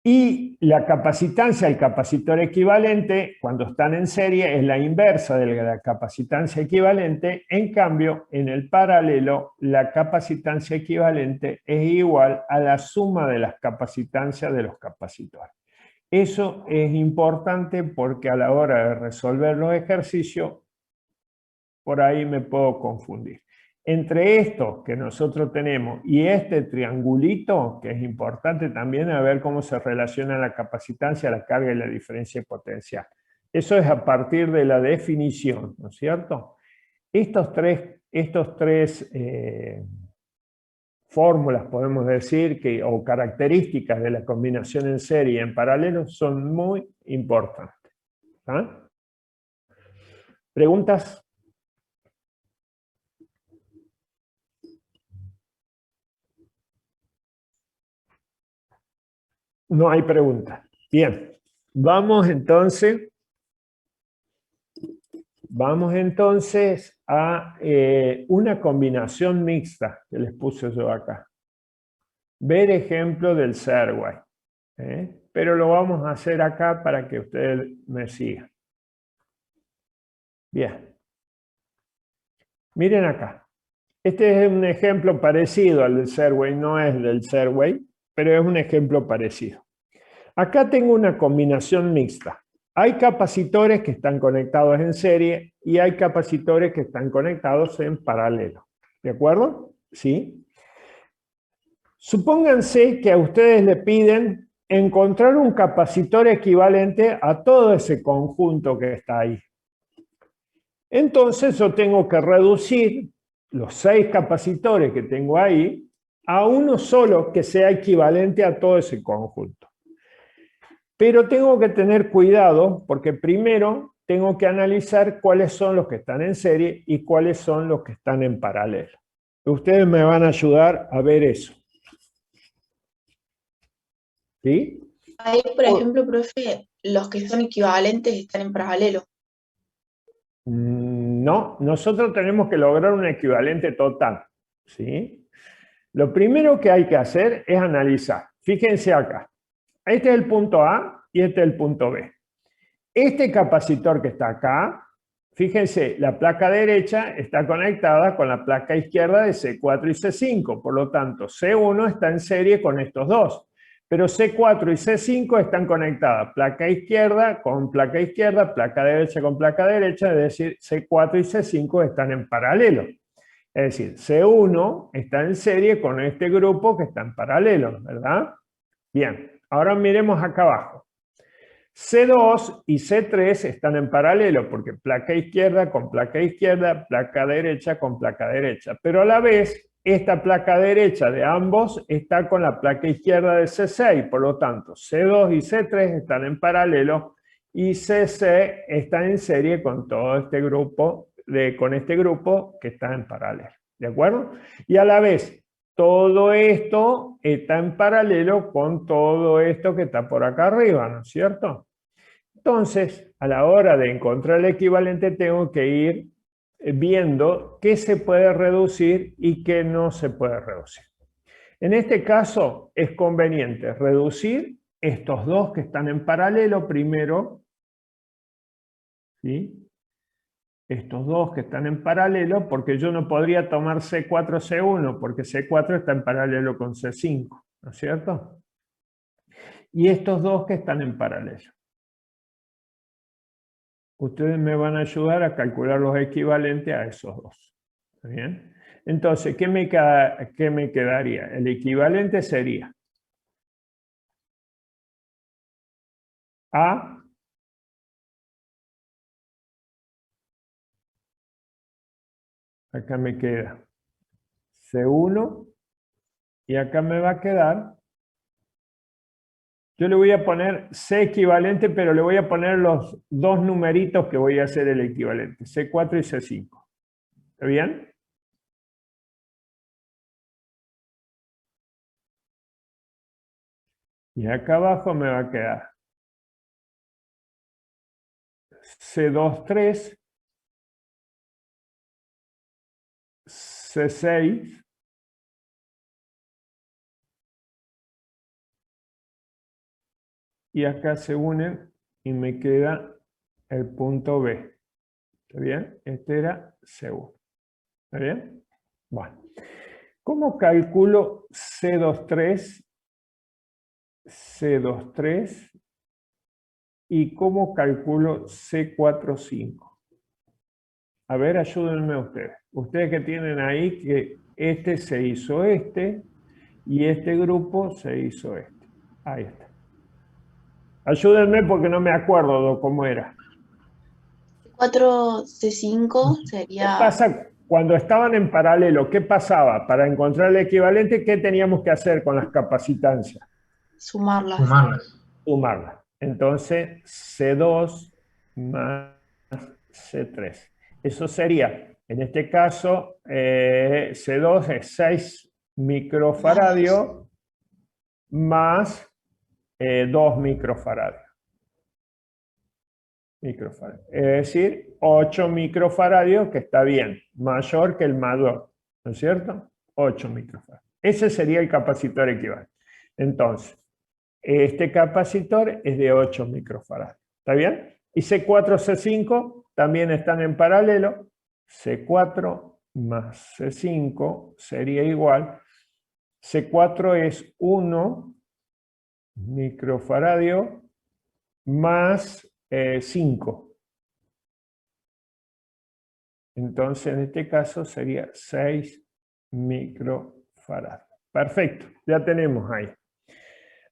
Y la capacitancia del capacitor equivalente, cuando están en serie, es la inversa de la capacitancia equivalente. En cambio, en el paralelo, la capacitancia equivalente es igual a la suma de las capacitancias de los capacitores. Eso es importante porque a la hora de resolver los ejercicios, por ahí me puedo confundir. Entre estos que nosotros tenemos y este triangulito, que es importante también a ver cómo se relaciona la capacitancia, la carga y la diferencia de potencial. Eso es a partir de la definición, ¿no es cierto? Estos tres fórmulas, podemos decir, o características de la combinación en serie y en paralelo son muy importantes. ¿Ah? ¿Preguntas? No hay preguntas. Bien, vamos entonces a una combinación mixta que les puse yo acá. Ver ejemplo del Serway. Pero lo vamos a hacer acá para que ustedes me sigan. Bien. Miren acá. Este es un ejemplo parecido al del Serway. No es del Serway, pero es un ejemplo parecido. Acá tengo una combinación mixta. Hay capacitores que están conectados en serie y hay capacitores que están conectados en paralelo. ¿De acuerdo? ¿Sí? Supónganse que a ustedes le piden encontrar un capacitor equivalente a todo ese conjunto que está ahí. Entonces yo tengo que reducir los 6 capacitores que tengo ahí a uno solo que sea equivalente a todo ese conjunto. Pero tengo que tener cuidado porque primero tengo que analizar cuáles son los que están en serie y cuáles son los que están en paralelo. Ustedes me van a ayudar a ver eso. ¿Sí? Ahí, por ejemplo, profe, los que son equivalentes están en paralelo. No, nosotros tenemos que lograr un equivalente total. ¿Sí? Lo primero que hay que hacer es analizar. Fíjense acá. Este es el punto A y este es el punto B. Este capacitor que está acá, fíjense, la placa derecha está conectada con la placa izquierda de C4 y C5. Por lo tanto, C1 está en serie con estos dos. Pero C4 y C5 están conectadas placa izquierda con placa izquierda, placa derecha con placa derecha, es decir, C4 y C5 están en paralelo. Es decir, C1 está en serie con este grupo que está en paralelo, ¿verdad? Bien, ahora miremos acá abajo. C2 y C3 están en paralelo porque placa izquierda con placa izquierda, placa derecha con placa derecha. Pero a la vez, esta placa derecha de ambos está con la placa izquierda de C6. Por lo tanto, C2 y C3 están en paralelo y CC está en serie con todo este grupo, con este grupo que está en paralelo. ¿De acuerdo? Y a la vez, todo esto está en paralelo con todo esto que está por acá arriba, ¿no es cierto? Entonces, a la hora de encontrar el equivalente, tengo que ir viendo qué se puede reducir y qué no se puede reducir. En este caso, es conveniente reducir estos dos que están en paralelo primero, ¿sí? Estos dos que están en paralelo, porque yo no podría tomar C4, C1, porque C4 está en paralelo con C5, ¿no es cierto? Y estos dos que están en paralelo. Ustedes me van a ayudar a calcular los equivalentes a esos dos. ¿Está bien? Entonces, ¿qué me quedaría? El equivalente sería A acá me queda C1 y acá me va a quedar, yo le voy a poner C equivalente, pero le voy a poner los dos numeritos que voy a hacer el equivalente, C4 y C5. ¿Está bien? Y acá abajo me va a quedar C23, C6, y acá se unen y me queda el punto B. ¿Está bien? Este era C1. ¿Está bien? Bueno. ¿Cómo calculo C23? C23 y cómo calculo C45. A ver, ayúdenme ustedes. Ustedes que tienen ahí que este se hizo este y este grupo se hizo este. Ahí está. Ayúdenme porque no me acuerdo de cómo era. 4 C5 ¿Qué sería pasa cuando estaban en paralelo? ¿Qué pasaba? Para encontrar el equivalente, ¿qué teníamos que hacer con las capacitancias? sumarlas. Sumarlas. Entonces, C2 más C3. Eso sería, en este caso, C2 es 6 microfaradios más 2 microfaradios. Es decir, 8 microfaradios, que está bien, mayor que el mayor, ¿no es cierto? 8 microfaradios. Ese sería el capacitor equivalente. Entonces, este capacitor es de 8 microfaradios. ¿Está bien? Y C4, C5 también están en paralelo. C4 más C5 sería igual. C4 es 1 microfaradio más 5. Entonces, en este caso sería 6 microfaradios. Perfecto, ya tenemos ahí.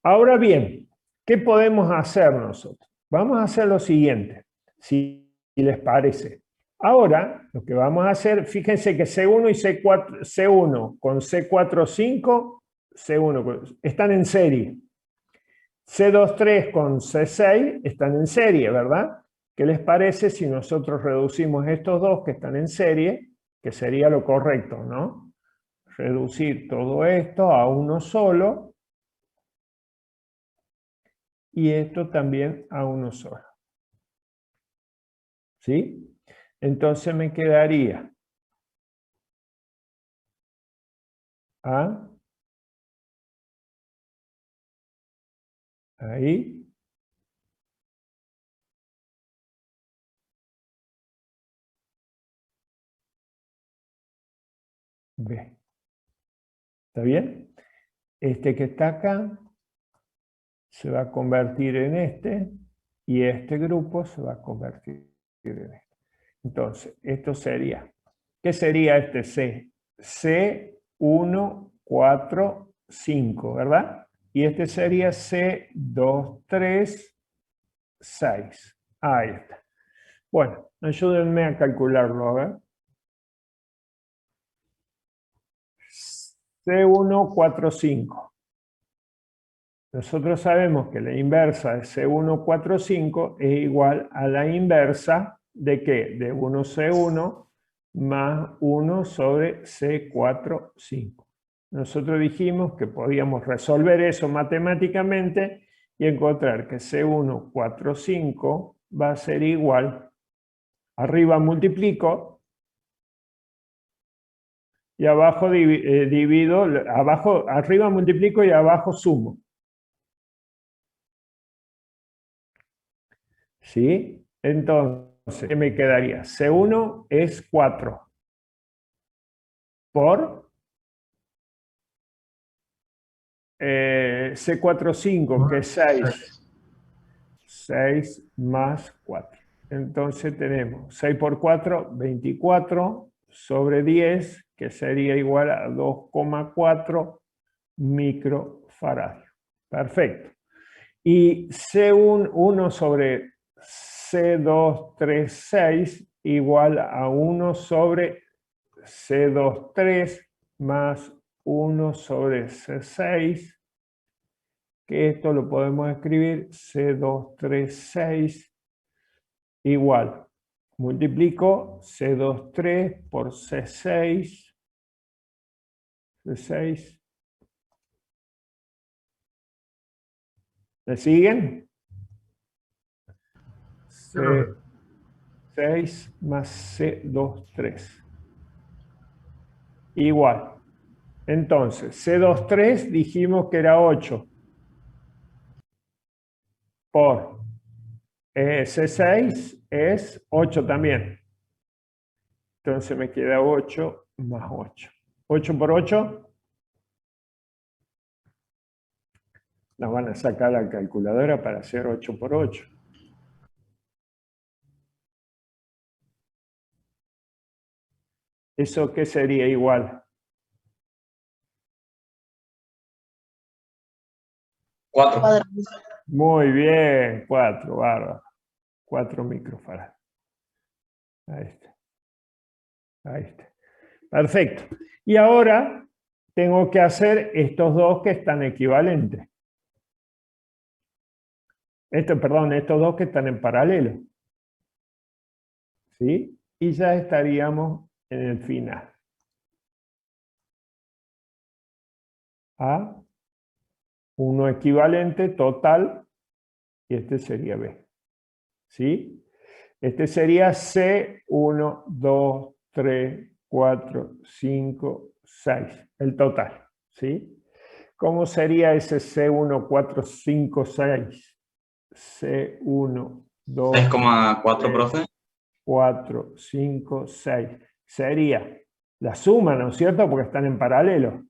Ahora bien, ¿qué podemos hacer nosotros? Vamos a hacer lo siguiente, si les parece. Ahora, lo que vamos a hacer, fíjense que C1 y C4, C1 con C45, C1 están en serie. C23 con C6 están en serie, ¿verdad? ¿Qué les parece si nosotros reducimos estos dos que están en serie, que sería lo correcto, ¿no? Reducir todo esto a uno solo y esto también a uno solo. ¿Sí? Entonces me quedaría A, ahí, B. ¿Está bien? Este que está acá se va a convertir en este y este grupo se va a convertir en este. Entonces, esto sería, ¿qué sería este C? C1, 4, 5, ¿verdad? Y este sería C2, 3, 6. Ahí está. Bueno, ayúdenme a calcularlo, a ver. C1, 4, 5. Nosotros sabemos que la inversa de C1, 4, 5 es igual a la inversa ¿de qué? De 1C1 más 1 sobre C4, 5. Nosotros dijimos que podíamos resolver eso matemáticamente y encontrar que C1, 4, 5 va a ser igual, arriba multiplico y abajo divido, arriba multiplico y abajo sumo. ¿Sí? Entonces, ¿qué me quedaría? C1 es 4 por C4, 5, que es 6. 6 más 4. Entonces tenemos 6 por 4, 24 sobre 10, que sería igual a 2,4 microfaradios. Perfecto. Y C1, 1 sobre C236 igual a 1 sobre C23 más 1 sobre C6, que esto lo podemos escribir C236 igual. Multiplico C23 por C6. C6. ¿Me siguen? C6 más C23. Igual. Entonces, C23 dijimos que era 8. Por C6 es 8 también. Entonces me queda 8 más 8. 8 por 8. Nos van a sacar la calculadora para hacer 8 por 8. ¿Eso qué sería igual? 4. Muy bien, 4, bárbaro. 4 microfarads. Ahí está. Ahí está. Perfecto. Y ahora tengo que hacer estos dos que están equivalentes. Perdón, estos dos que están en paralelo. ¿Sí? Y ya estaríamos en el final. A, uno equivalente total, y este sería B. ¿Sí? Este sería C1, 2, 3, 4, 5, 6, el total. ¿Sí? ¿Cómo sería ese C1, 4, 5, 6? C1, 2, 6,4, profe. 4, 5, 6. Sería la suma, ¿no es cierto? Porque están en paralelo.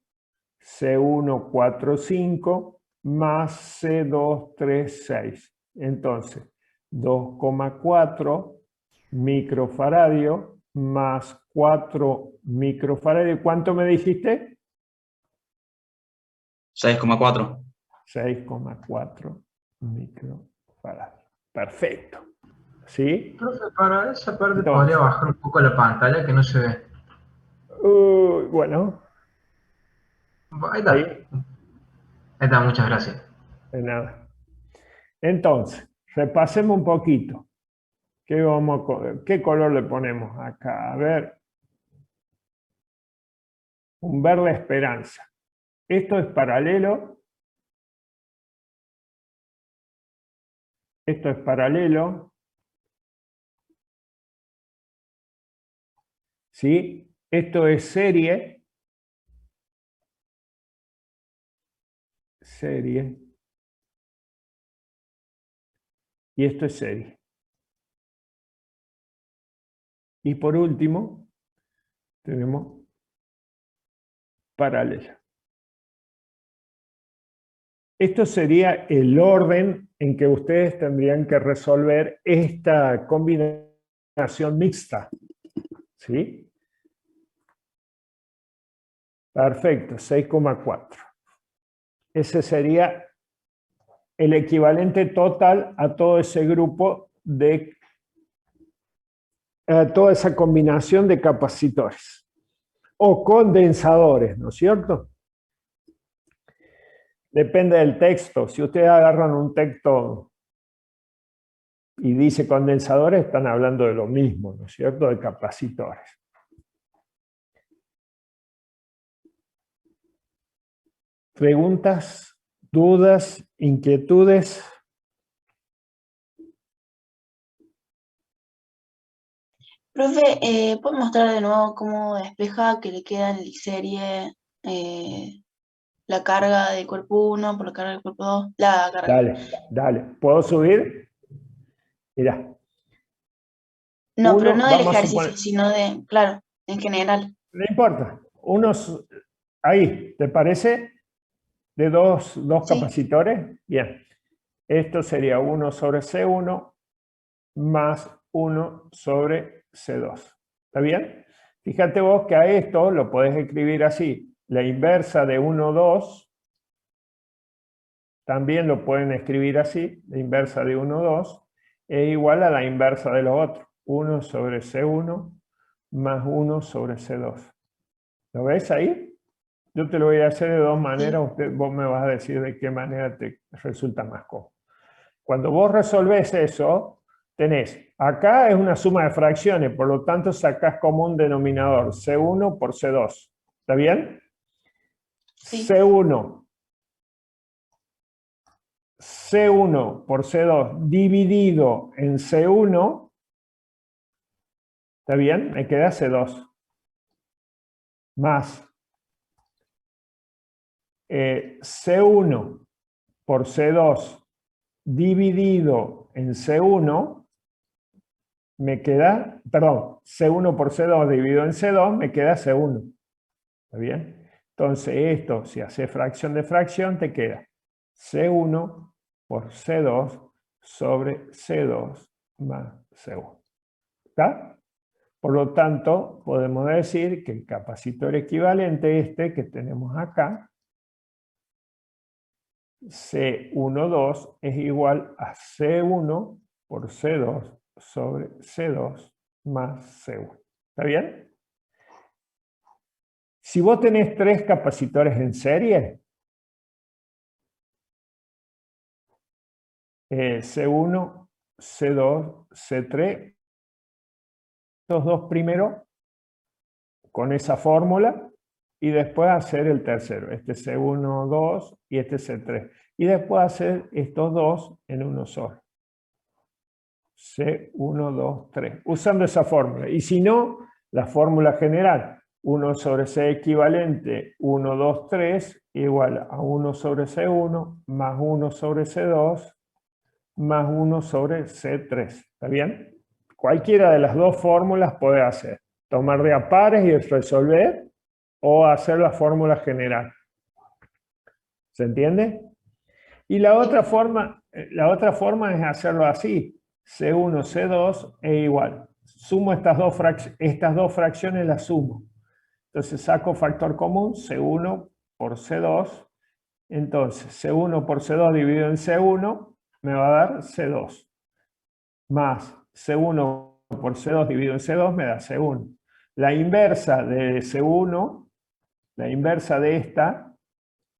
C1, 4, 5 más C2, 3, 6. Entonces, 2,4 microfaradio más 4 microfaradio. ¿Cuánto me dijiste? 6,4. 6,4 microfaradio. Perfecto. ¿Sí? Profe, para esa parte Entonces, podría bajar un poco la pantalla que no se ve. bueno. Ahí está. Ahí. Ahí está, muchas gracias. De nada. Entonces, repasemos un poquito. ¿Qué color le ponemos acá? A ver. Un verde esperanza. Esto es paralelo. Esto es paralelo. ¿Sí? Esto es serie. Serie. Y esto es serie. Y por último, tenemos paralelo. Esto sería el orden en que ustedes tendrían que resolver esta combinación mixta. ¿Sí? Perfecto, 6,4. Ese sería el equivalente total a todo ese grupo de toda esa combinación de capacitores o condensadores, ¿no es cierto? Depende del texto. Si ustedes agarran un texto y dice condensadores, están hablando de lo mismo, ¿no es cierto? De capacitores. ¿Preguntas, dudas, inquietudes? Profe, ¿puede mostrar de nuevo cómo despeja que le queda en la serie la carga del cuerpo 1 por la carga del cuerpo 2? La carga. Dale. ¿Puedo subir? Mirá. No, pero no del vamos a ejercicio, suponer, sino de, claro, en general. no importa. Ahí, ¿te parece? De dos Sí. capacitores. Bien. Esto sería 1 sobre C1 más 1 sobre C2. ¿Está bien? Fíjate vos que a esto lo podés escribir así. La inversa de 1, 2 también lo pueden escribir así, la inversa de 1, 2, es igual a la inversa de los otros, 1 sobre C1 más 1 sobre C2. ¿Lo ves ahí? Yo te lo voy a hacer de dos maneras, vos me vas a decir de qué manera te resulta más cómodo. Cuando vos resolvés eso, tenés, acá es una suma de fracciones, por lo tanto sacás como un denominador, C1 por C2. ¿Está bien? Sí. C1 por C2 dividido en C1, ¿está bien? Me queda C2. Más C1 por C2 dividido en C1, me queda, perdón, C1 por C2 dividido en C2, me queda C1. ¿Está bien? Entonces esto, si hace fracción de fracción, te queda C1 por C2 sobre C2 más C1. ¿Está? Por lo tanto, podemos decir que el capacitor equivalente este que tenemos acá, C12 es igual a C1 por C2 sobre C2 más C1. ¿Está bien? Si vos tenés 3 capacitores en serie, C1, C2, C3, estos dos primero con esa fórmula y después hacer el tercero, este C1, 2 y este C3. Y después hacer estos dos en uno solo. C1, 2, 3. Usando esa fórmula. Y si no, la fórmula general. 1 sobre C equivalente 1, 2, 3 igual a 1 sobre C1 más 1 sobre C2 más 1 sobre C3. ¿Está bien? Cualquiera de las dos fórmulas puede hacer. Tomar de a pares y resolver o hacer la fórmula general. ¿Se entiende? Y la otra forma es hacerlo así. C1, C2 es igual. Sumo estas dos fracciones, las sumo. Entonces saco factor común, C1 por C2. Entonces, C1 por C2 dividido en C1 me va a dar C2. Más C1 por C2 dividido en C2 me da C1. La inversa de C1, la inversa de esta,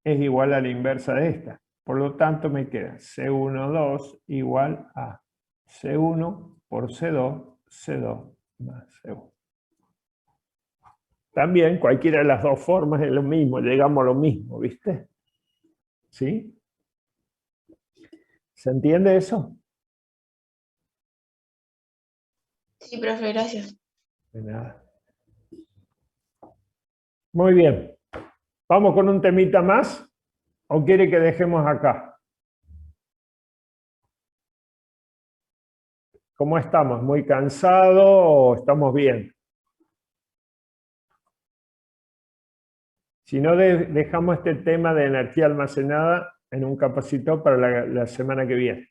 es igual a la inversa de esta. Por lo tanto, me queda C12 igual a C1 por C2, C2 más C1. También cualquiera de las dos formas es lo mismo, llegamos a lo mismo, ¿viste? ¿Sí? ¿Se entiende eso? Sí, profe, gracias. De nada. Muy bien. ¿Vamos con un temita más? ¿O quiere que dejemos acá? ¿Cómo estamos? ¿Muy cansados o estamos bien? Si no, dejamos este tema de energía almacenada en un capacitor para la semana que viene.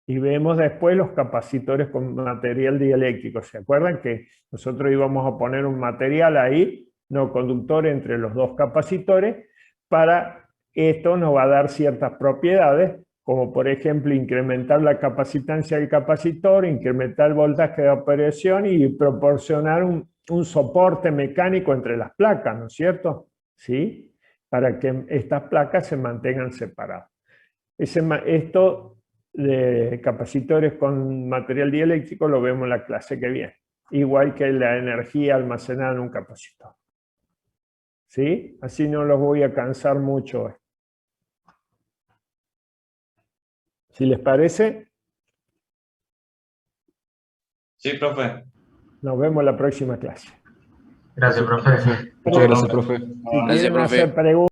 Y vemos después los capacitores con material dieléctrico. ¿Se acuerdan que nosotros íbamos a poner un material ahí, no conductor, entre los dos capacitores? Para esto nos va a dar ciertas propiedades, como por ejemplo incrementar la capacitancia del capacitor, incrementar el voltaje de operación y proporcionar un soporte mecánico entre las placas, ¿no es cierto? ¿Sí? Para que estas placas se mantengan separadas. Esto de capacitores con material dieléctrico lo vemos en la clase que viene. Igual que la energía almacenada en un capacitor. ¿Sí? Así no los voy a cansar mucho hoy. ¿Si les parece? Sí, profe. Nos vemos en la próxima clase. Gracias, profe. Muchas gracias, profe. Si quieren Gracias, profe. hacer preguntas.